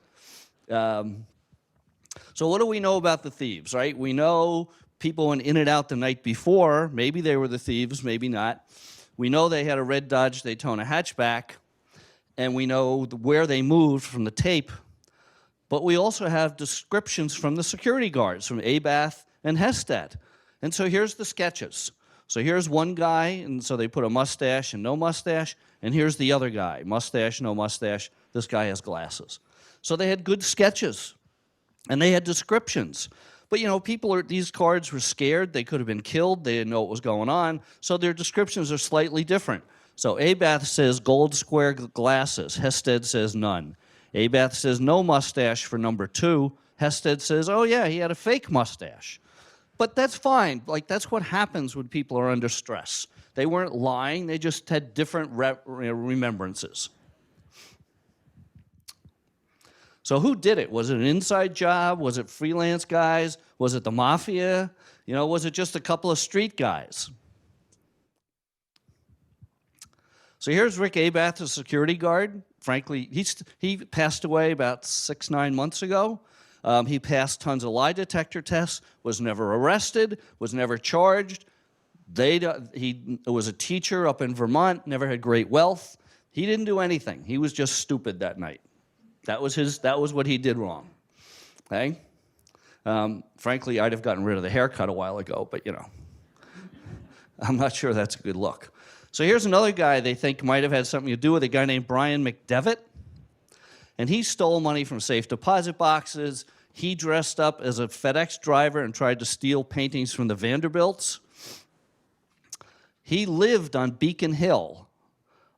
So what do we know about the thieves, right? We know people went in and out the night before. Maybe they were the thieves, maybe not. We know they had a red Dodge Daytona hatchback, and we know where they moved from the tape. But we also have descriptions from the security guards, from Abath and Hestad. And so here's the sketches. So here's one guy, and so they put a mustache and no mustache. And here's the other guy, mustache, no mustache. This guy has glasses. So they had good sketches, and they had descriptions. But, these cards were scared. They could have been killed. They didn't know what was going on. So their descriptions are slightly different. So Abath says gold square glasses. Hested says none. Abath says no mustache for number 2. Hested says, oh, yeah, he had a fake mustache. But that's fine. Like, that's what happens when people are under stress. They weren't lying. They just had different remembrances. So who did it? Was it an inside job? Was it freelance guys? Was it the mafia? Was it just a couple of street guys? So here's Rick Abath, a security guard. Frankly, he passed away about 6-9 months ago. He passed tons of lie detector tests, was never arrested, was never charged. He was a teacher up in Vermont, never had great wealth. He didn't do anything. He was just stupid that night. That was what he did wrong. Okay? Frankly, I'd have gotten rid of the haircut a while ago, but I'm not sure that's a good look. So here's another guy they think might have had something to do with it, a guy named Brian McDevitt. And he stole money from safe deposit boxes. He dressed up as a FedEx driver and tried to steal paintings from the Vanderbilts. He lived on Beacon Hill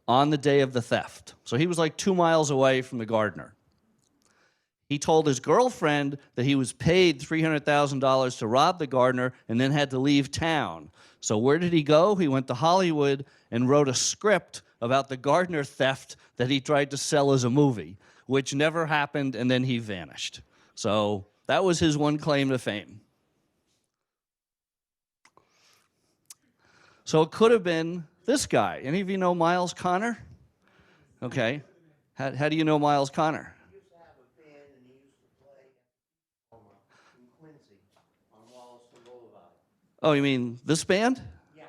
on the day of the theft. So he was like 2 miles away from the Gardner. He told his girlfriend that he was paid $300,000 to rob the Gardner and then had to leave town. So where did he go? He went to Hollywood and wrote a script about the Gardner theft that he tried to sell as a movie, which never happened, and then he vanished. So that was his one claim to fame. So it could have been this guy. Any of you know Miles Connor? Okay. How do you know Miles Connor? He used to have a band, and he used to play in Quincy on Wellesley Boulevard. Oh, you mean this band? Yeah.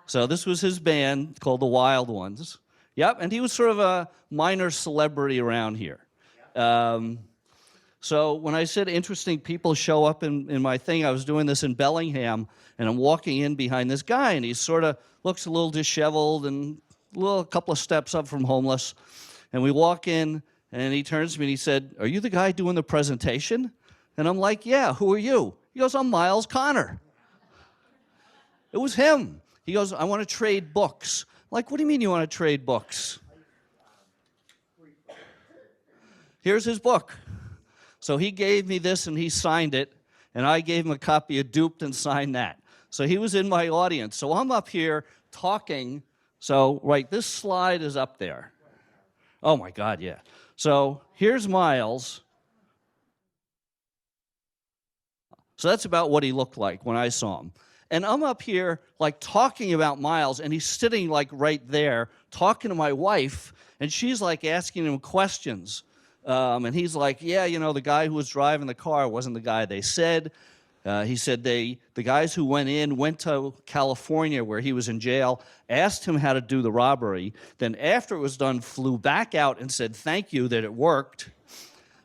So this was his band called the Wild Ones. Yep, and he was sort of a minor celebrity around here. So when I said interesting people show up in my thing, I was doing this in Bellingham, and I'm walking in behind this guy, and he sort of looks a little disheveled and a couple of steps up from homeless. And we walk in, and he turns to me and he said, "Are you the guy doing the presentation?" And I'm like, "Yeah, who are you?" He goes, "I'm Miles Connor." It was him. He goes, "I want to trade books." I'm like, "What do you mean you want to trade books?" Here's his book. So he gave me this and he signed it, and I gave him a copy of Duped and signed that. So he was in my audience. So I'm up here talking. So, right, this slide is up there. Oh, my God, yeah. So here's Miles. So that's about what he looked like when I saw him. And I'm up here, like, talking about Miles, and he's sitting, like, right there, talking to my wife, and she's, like, asking him questions. And he's like, "Yeah, you know, the guy who was driving the car wasn't the guy they said." He said the guys who went in went to California where he was in jail, asked him how to do the robbery, then after it was done, flew back out and said thank you that it worked.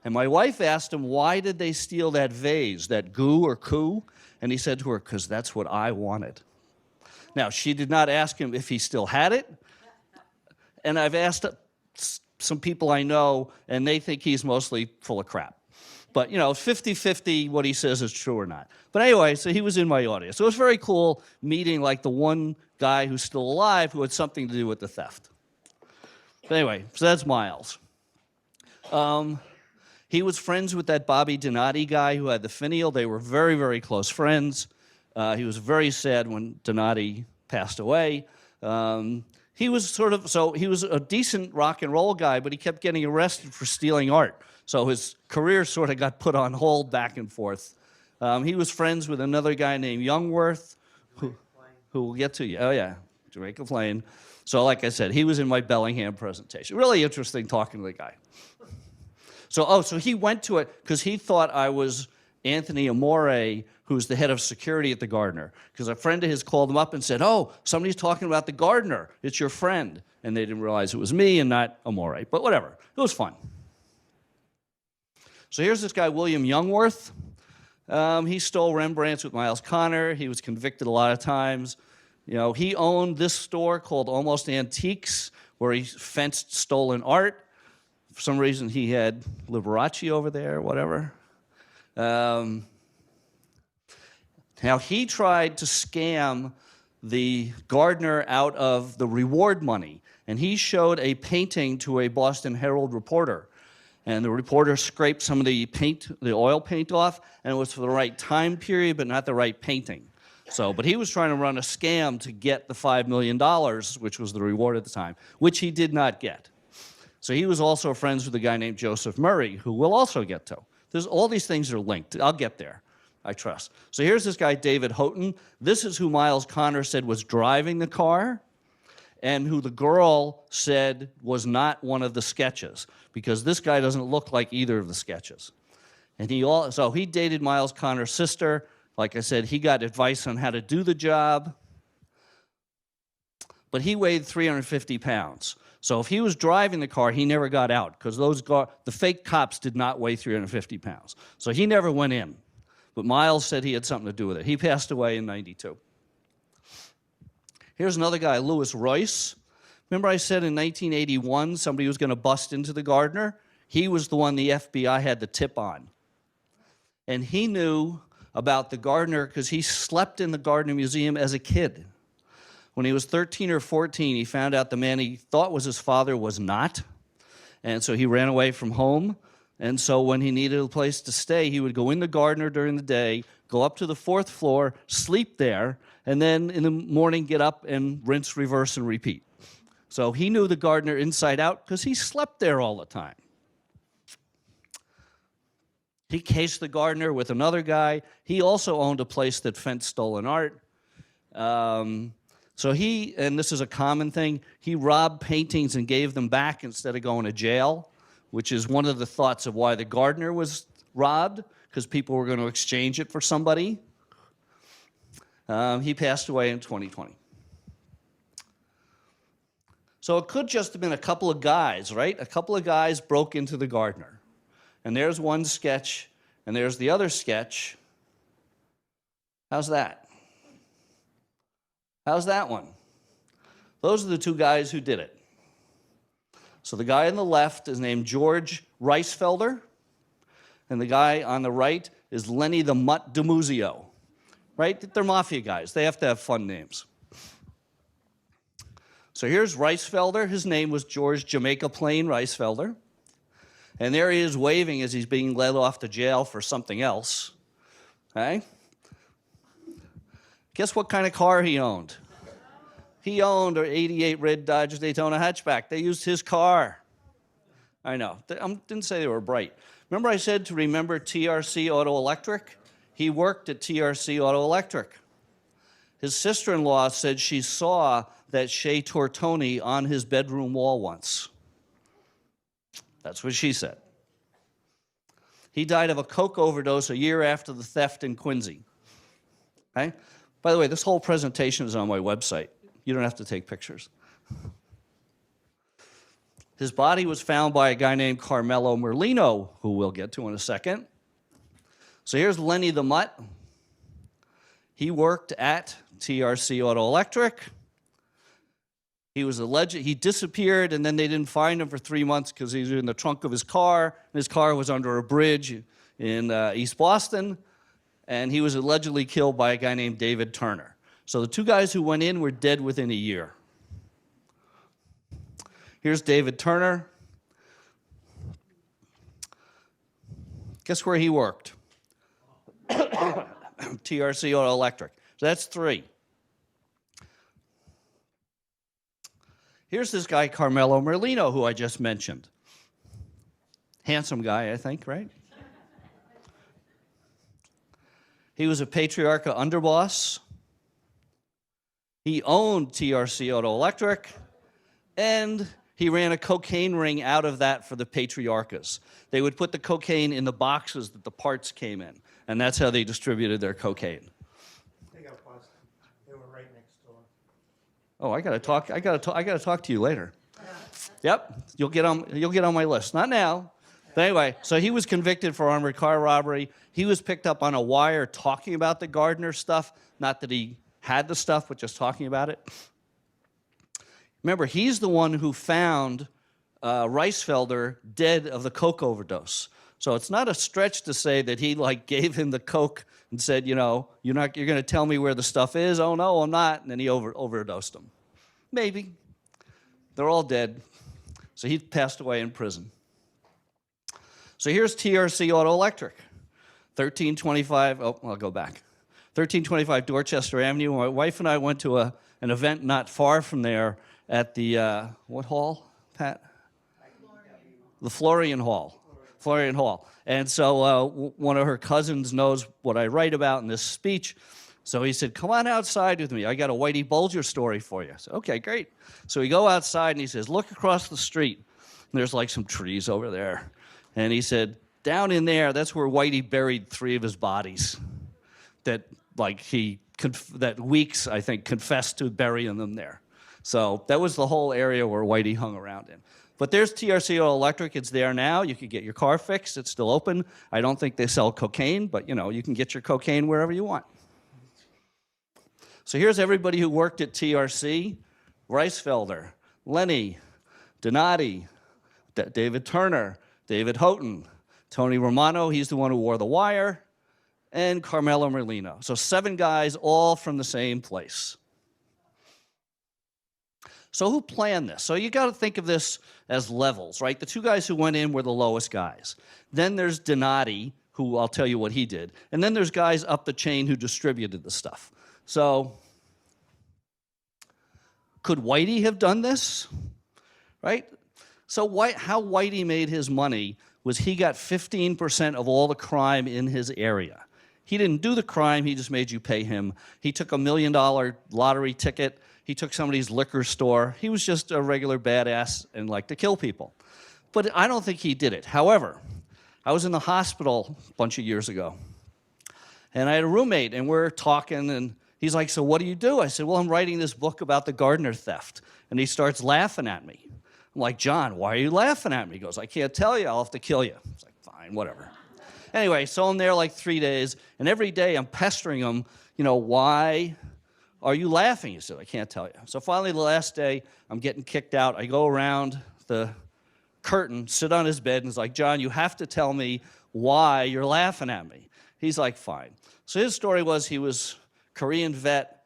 And my wife asked him, "Why did they steal that vase, that goo or coup?" And he said to her, "Because that's what I wanted." Now, she did not ask him if he still had it. And I've asked some people I know, and they think he's mostly full of crap. But, 50-50 what he says is true or not. But anyway, so he was in my audience. So it was very cool meeting, like, the one guy who's still alive who had something to do with the theft. But anyway, so that's Miles. He was friends with that Bobby Donati guy who had the finial. They were very, very close friends. He was very sad when Donati passed away. He was he was a decent rock and roll guy, but he kept getting arrested for stealing art. So his career sort of got put on hold back and forth. He was friends with another guy named Youngworth, who we'll get to. Oh, yeah, Jamaica Plain. So like I said, he was in my Bellingham presentation. Really interesting talking to the guy. So he went to it because he thought I was Anthony Amore, who's the head of security at the Gardner. Because a friend of his called him up and said, "Oh, somebody's talking about the Gardner. It's your friend." And they didn't realize it was me and not Amore. But whatever. It was fun. So here's this guy, William Youngworth. He stole Rembrandts with Miles Connor. He was convicted a lot of times. He owned this store called Almost Antiques, where he fenced stolen art. For some reason, he had Liberace over there, whatever. Now, he tried to scam the Gardner out of the reward money, and he showed a painting to a Boston Herald reporter. And the reporter scraped some of the paint, the oil paint off, and it was for the right time period, but not the right painting. So, but he was trying to run a scam to get the $5 million, which was the reward at the time, which he did not get. So he was also friends with a guy named Joseph Murray, who we'll also get to. All these things are linked. I'll get there, I trust. So here's this guy, David Houghton. This is who Miles Connor said was driving the car, and who the girl said was not one of the sketches, because this guy doesn't look like either of the sketches. And so he dated Miles Connor's sister. Like I said, he got advice on how to do the job, but he weighed 350 pounds. So if he was driving the car, he never got out, because the fake cops did not weigh 350 pounds. So he never went in. But Miles said he had something to do with it. He passed away in '92. Here's another guy, Louis Royce. Remember I said in 1981 somebody was going to bust into the Gardner? He was the one the FBI had the tip on. And he knew about the Gardner because he slept in the Gardner Museum as a kid. When he was 13 or 14, he found out the man he thought was his father was not. And so he ran away from home. And so when he needed a place to stay, he would go in the Gardner during the day, go up to the 4th floor, sleep there, and then in the morning get up and rinse, reverse, and repeat. So he knew the Gardner inside out because he slept there all the time. He cased the Gardner with another guy. He also owned a place that fenced stolen art. So he, and this is a common thing, he robbed paintings and gave them back instead of going to jail, which is one of the thoughts of why the Gardner was robbed, because people were going to exchange it for somebody. He passed away in 2020. So it could just have been a couple of guys, right? A couple of guys broke into the Gardner. And there's one sketch, and there's the other sketch. How's that? How's that one? Those are the two guys who did it. So the guy on the left is named George Reisfelder, and the guy on the right is Lenny the Mutt DiMuzio. Right? They're mafia guys. They have to have fun names. So here's Reisfelder. His name was George Jamaica Plain Reisfelder. And there he is waving as he's being led off to jail for something else. Okay? Guess what kind of car he owned? He owned an '88 red Dodge Daytona hatchback. They used his car. I know. I didn't say they were bright. Remember I said to remember TRC Auto Electric? He worked at TRC Auto Electric. His sister-in-law said she saw that Shea Tortoni on his bedroom wall once. That's what she said. He died of a coke overdose a year after the theft in Quincy. Okay? By the way, this whole presentation is on my website. You don't have to take pictures. His body was found by a guy named Carmelo Merlino, who we'll get to in a second. So here's Lenny the Mutt. He worked at TRC Auto Electric. He was alleged, he disappeared, and then they didn't find him for 3 months because he was in the trunk of his car, and his car was under a bridge in East Boston, and he was allegedly killed by a guy named David Turner. So the two guys who went in were dead within a year. Here's David Turner. Guess where he worked? TRC Auto Electric. So that's 3. Here's this guy, Carmelo Merlino, who I just mentioned. Handsome guy, I think, right? He was a Patriarcha underboss. He owned TRC Auto Electric, and he ran a cocaine ring out of that for the Patriarchas. They would put the cocaine in the boxes that the parts came in, and that's how they distributed their cocaine. They got busted. They were right next door. Oh, I gotta talk to you later. Yep, you'll get on my list. Not now. But anyway, so he was convicted for armored car robbery. He was picked up on a wire talking about the Gardner stuff. Not that he had the stuff, but just talking about it. Remember, he's the one who found Reisfelder dead of the coke overdose. So it's not a stretch to say that he like gave him the coke and said, you know, you're going to tell me where the stuff is. Oh no, I'm not. And then he overdosed him. Maybe. They're all dead. So he passed away in prison. So here's TRC Auto Electric, 1325. Oh, I'll go back. 1325 Dorchester Avenue. My wife and I went to an event not far from there at the what hall, Pat? The Florian Hall. Florian Hall. And so one of her cousins knows what I write about in this speech. So he said, come on outside with me. I got a Whitey Bulger story for you. I said, okay, great. So we go outside, and he says, look across the street. And there's like some trees over there. And he said, down in there, that's where Whitey buried 3 of his bodies. That that Weeks, I think, confessed to burying them there. So that was the whole area where Whitey hung around in. But there's TRC Auto Electric. It's there now. You can get your car fixed. It's still open. I don't think they sell cocaine, but you know, you can get your cocaine wherever you want. So here's everybody who worked at TRC: Reisfelder, Lenny, Donati, David Turner, David Houghton, Tony Romano, he's the one who wore the wire, and Carmelo Merlino. So 7 guys, all from the same place. So who planned this? So you got to think of this as levels, right? The 2 guys who went in were the lowest guys. Then there's Donati, who I'll tell you what he did. And then there's guys up the chain who distributed the stuff. So could Whitey have done this, right? So how Whitey made his money was he got 15% of all the crime in his area. He didn't do the crime, he just made you pay him. He took $1 million lottery ticket. He took somebody's liquor store. He was just a regular badass and liked to kill people. But I don't think he did it. However, I was in the hospital a bunch of years ago, and I had a roommate, and we're talking, and he's like, so what do you do? I said, well, I'm writing this book about the Gardner theft. And he starts laughing at me. I'm like, John, why are you laughing at me? He goes, I can't tell you. I'll have to kill you. I was like, fine, whatever. Anyway, so I'm there like 3 days, and every day I'm pestering him, you know, why are you laughing? He said, I can't tell you. So finally, the last day, I'm getting kicked out. I go around the curtain, sit on his bed, and he's like, John, you have to tell me why you're laughing at me. He's like, fine. So his story was he was a Korean vet,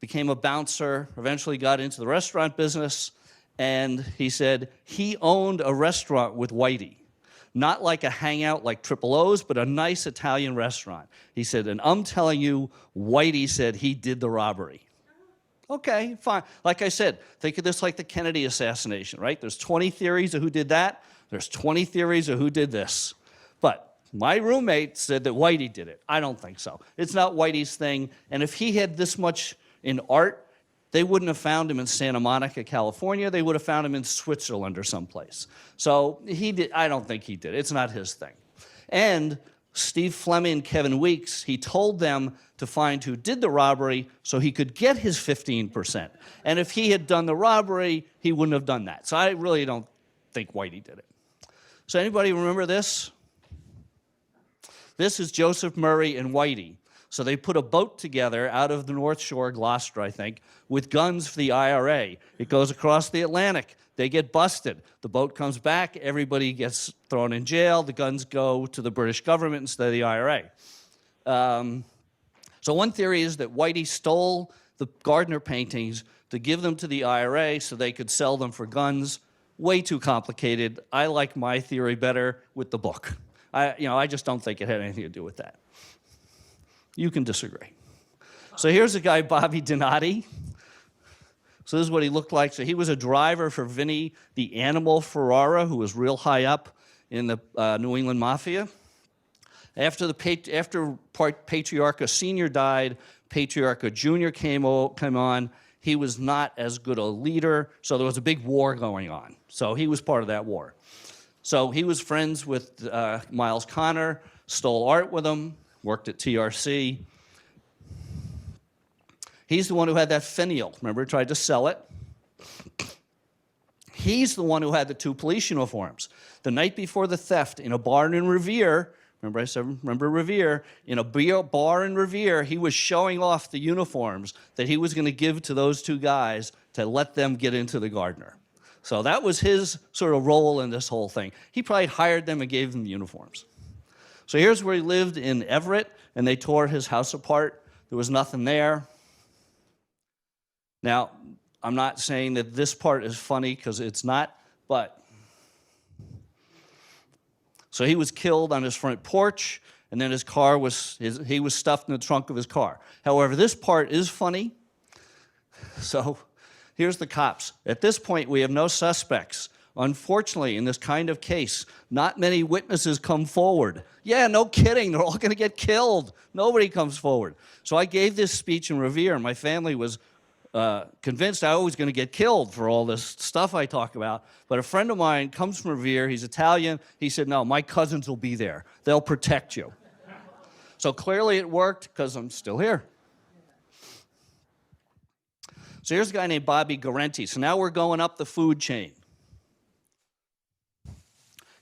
became a bouncer, eventually got into the restaurant business, and he said he owned a restaurant with Whitey. Not like a hangout like Triple O's, but a nice Italian restaurant. He said, and I'm telling you, Whitey said he did the robbery. Okay, fine. Like I said, think of this like the Kennedy assassination, right? There's 20 theories of who did that. There's 20 theories of who did this. But my roommate said that Whitey did it. I don't think so. It's not Whitey's thing. And if he had this much in art, they wouldn't have found him in Santa Monica, California. They would have found him in Switzerland or someplace. So he did. I don't think he did. It's not his thing. And Steve Fleming and Kevin Weeks, he told them to find who did the robbery so he could get his 15%. And if he had done the robbery, he wouldn't have done that. So I really don't think Whitey did it. So anybody remember this? This is Joseph Murray and Whitey. So they put a boat together out of the North Shore, Gloucester, I think, with guns for the IRA. It goes across the Atlantic. They get busted. The boat comes back. Everybody gets thrown in jail. The guns go to the British government instead of the IRA. So one theory is that Whitey stole the Gardner paintings to give them to the IRA so they could sell them for guns. Way too complicated. I like my theory better with the book. I just don't think it had anything to do with that. You can disagree. So here's a guy, Bobby Donati. So this is what he looked like. So he was a driver for Vinny the Animal Ferrara, who was real high up in the New England Mafia. After Patriarca Sr. died, Patriarca Jr. came on. He was not as good a leader, so there was a big war going on. So he was part of that war. So he was friends with Miles Connor, stole art with him, worked at TRC. He's the one who had that finial. Remember, tried to sell it. He's the one who had the 2 police uniforms. The night before the theft, in a bar in Revere, remember I said, remember Revere? In a bar in Revere, he was showing off the uniforms that he was going to give to those 2 guys to let them get into the Gardner. So that was his sort of role in this whole thing. He probably hired them and gave them the uniforms. So here's where he lived in Everett, and they tore his house apart. There was nothing there. Now, I'm not saying that this part is funny, because it's not, but... So he was killed on his front porch, and then he was stuffed in the trunk of his car. However, this part is funny. So here's the cops. At this point, we have no suspects. Unfortunately, in this kind of case, not many witnesses come forward. Yeah, no kidding, they're all going to get killed. Nobody comes forward. So I gave this speech in Revere, and my family was convinced I was going to get killed for all this stuff I talk about. But a friend of mine comes from Revere. He's Italian. He said, no, my cousins will be there. They'll protect you. So clearly it worked, because I'm still here. So here's a guy named Bobby Guarenti. So now we're going up the food chain.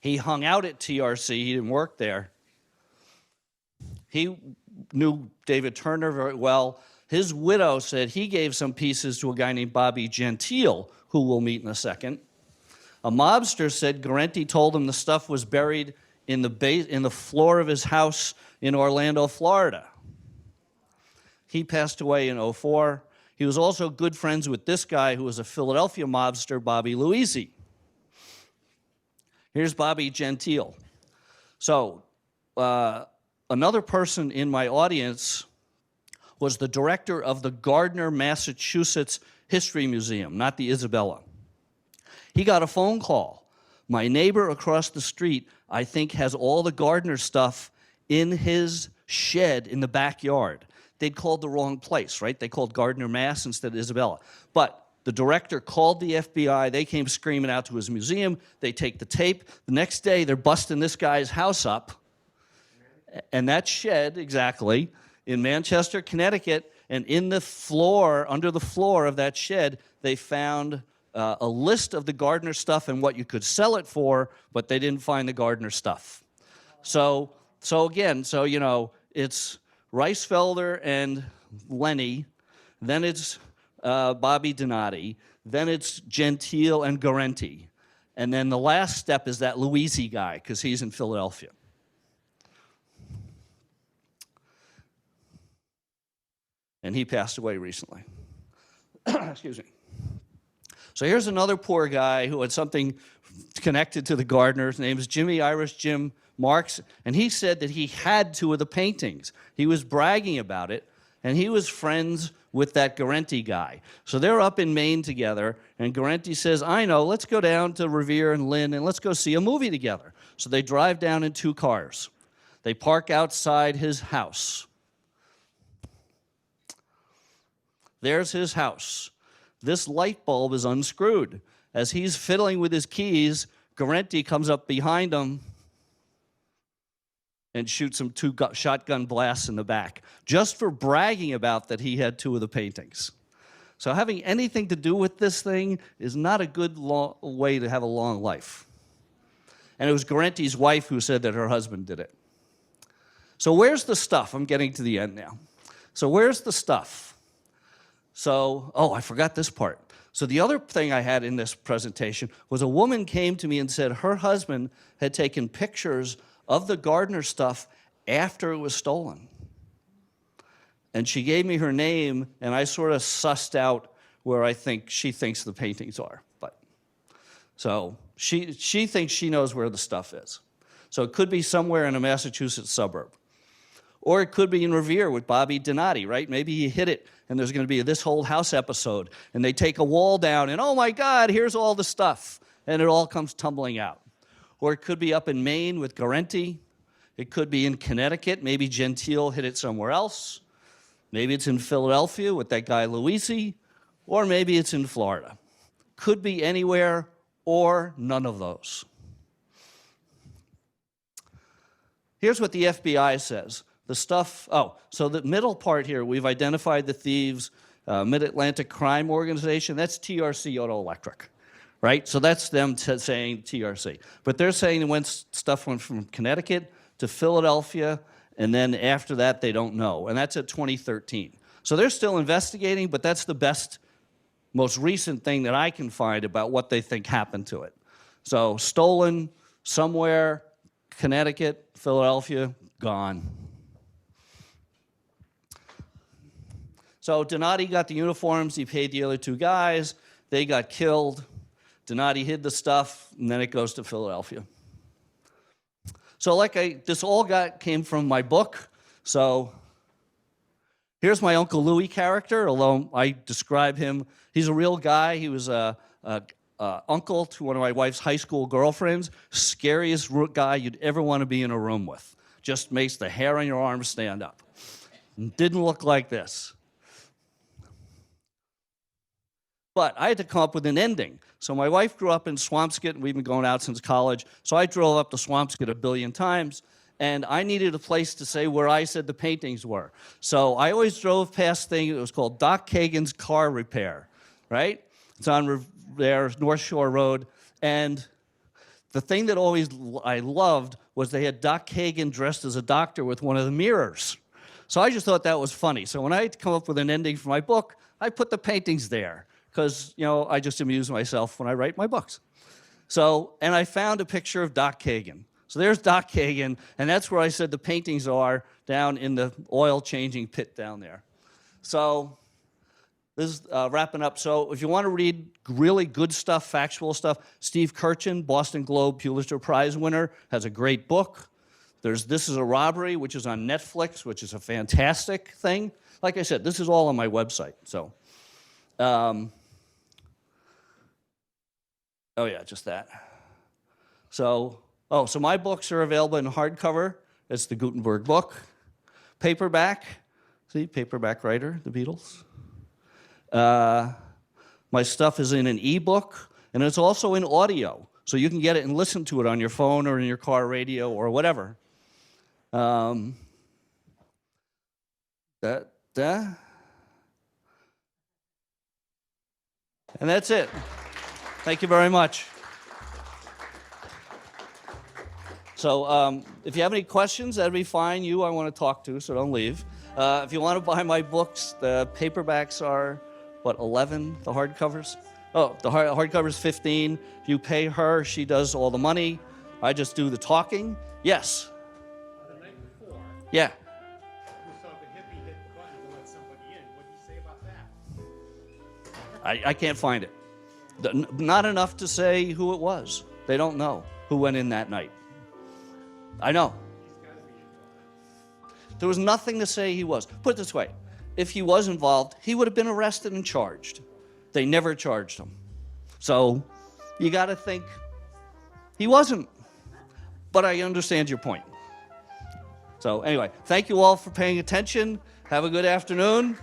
He hung out at TRC. He didn't work there. He knew David Turner very well. His widow said he gave some pieces to a guy named Bobby Gentile, who we'll meet in a second. A mobster said Guarenti told him the stuff was buried in the floor of his house in Orlando, Florida. He passed away in 2004. He was also good friends with this guy who was a Philadelphia mobster, Bobby Luisi. Here's Bobby Gentile. So another person in my audience was the director of the Gardner, Massachusetts History Museum, not the Isabella. He got a phone call. My neighbor across the street, I think, has all the Gardner stuff in his shed in the backyard. They'd called the wrong place, right? They called Gardner, Mass. Instead of Isabella. But the director called the FBI. They came screaming out to his museum. They take the tape. The next day, they're busting this guy's house up. And that shed, exactly, in Manchester, Connecticut, and in the floor, under the floor of that shed, they found a list of the Gardner stuff and what you could sell it for, but they didn't find the Gardner stuff. So again, you know, it's Reisfelder and Lenny, then it's Bobby Donati, then it's Gentile and Guarenti, and then the last step is that Luisi guy, because he's in Philadelphia. And he passed away recently. Excuse me. So here's another poor guy who had something connected to the Gardners. His name is Jimmy Irish Jim Marks, and he said that he had 2 of the paintings. He was bragging about it, and he was friends with that Guarenti guy. So they're up in Maine together, and Guarenti says, I know, let's go down to Revere and Lynn, and let's go see a movie together. So they drive down in 2 cars. They park outside his house. There's his house. This light bulb is unscrewed. As he's fiddling with his keys, Guarenti comes up behind him and shoots him 2 shotgun blasts in the back, just for bragging about that he had 2 of the paintings. So having anything to do with this thing is not a good way to have a long life. And it was Guarenti's wife who said that her husband did it. So where's the stuff? I'm getting to the end now. So where's the stuff? So, I forgot this part. So the other thing I had in this presentation was a woman came to me and said her husband had taken pictures of the Gardner stuff after it was stolen. And she gave me her name, and I sort of sussed out where I think she thinks the paintings are. So she thinks she knows where the stuff is. So it could be somewhere in a Massachusetts suburb. Or it could be in Revere with Bobby Donati, right? Maybe he hit it, and there's going to be a This Whole House episode, and they take a wall down, and oh my God, here's all the stuff, and it all comes tumbling out. Or it could be up in Maine with Guarenti. It could be in Connecticut. Maybe Gentile hit it somewhere else. Maybe it's in Philadelphia with that guy Luisi, or maybe it's in Florida. Could be anywhere or none of those. Here's what the FBI says. The stuff, so the middle part here, we've identified the thieves, Mid-Atlantic Crime Organization, that's TRC Auto Electric, right? So that's them saying TRC. But they're saying stuff went from Connecticut to Philadelphia, and then after that, they don't know. And that's at 2013. So they're still investigating, but that's the best most recent thing that I can find about what they think happened to it. So stolen somewhere, Connecticut, Philadelphia, gone. So Donati got the uniforms, he paid the other two guys, they got killed. Donati hid the stuff, and then it goes to Philadelphia. So this all came from my book. So here's my Uncle Louie character, although I describe him. He's a real guy. He was a uncle to one of my wife's high school girlfriends. Scariest guy you'd ever want to be in a room with. Just makes the hair on your arms stand up. Didn't look like this. But I had to come up with an ending. So my wife grew up in Swampscott, and we've been going out since college. So I drove up to Swampscott a billion times, and I needed a place to say where I said the paintings were. So I always drove past thing. It was called Doc Kagan's Car Repair, right? It's on there, North Shore Road. And the thing that I loved was they had Doc Kagan dressed as a doctor with one of the mirrors. So I just thought that was funny. So when I had to come up with an ending for my book, I put the paintings there. Because, I just amuse myself when I write my books. So, and I found a picture of Doc Kagan. So there's Doc Kagan, and that's where I said the paintings are, down in the oil-changing pit down there. So this is wrapping up. So if you want to read really good stuff, factual stuff, Steve Kirchin, Boston Globe Pulitzer Prize winner, has a great book. There's This Is a Robbery, which is on Netflix, which is a fantastic thing. Like I said, this is all on my website, so. Oh yeah, just that. So my books are available in hardcover. It's the Gutenberg book. Paperback, see, paperback writer, the Beatles. My stuff is in an ebook, and it's also in audio. So you can get it and listen to it on your phone or in your car radio or whatever. And that's it. Thank you very much. So if you have any questions, that'd be fine. I want to talk to, so don't leave. If you want to buy my books, the paperbacks are, what, 11, the hardcovers? Oh, the hardcover's 15. You pay her, she does all the money. I just do the talking. Yes? The night before, Yeah. we saw the hippie hit the button to let somebody in. What do you say about that? I can't find it. Not enough to say who it was. They don't know who went in that night. I know. There was nothing to say he was. Put it this way. If he was involved, he would have been arrested and charged. They never charged him. So you got to think he wasn't. But I understand your point. So anyway, thank you all for paying attention. Have a good afternoon.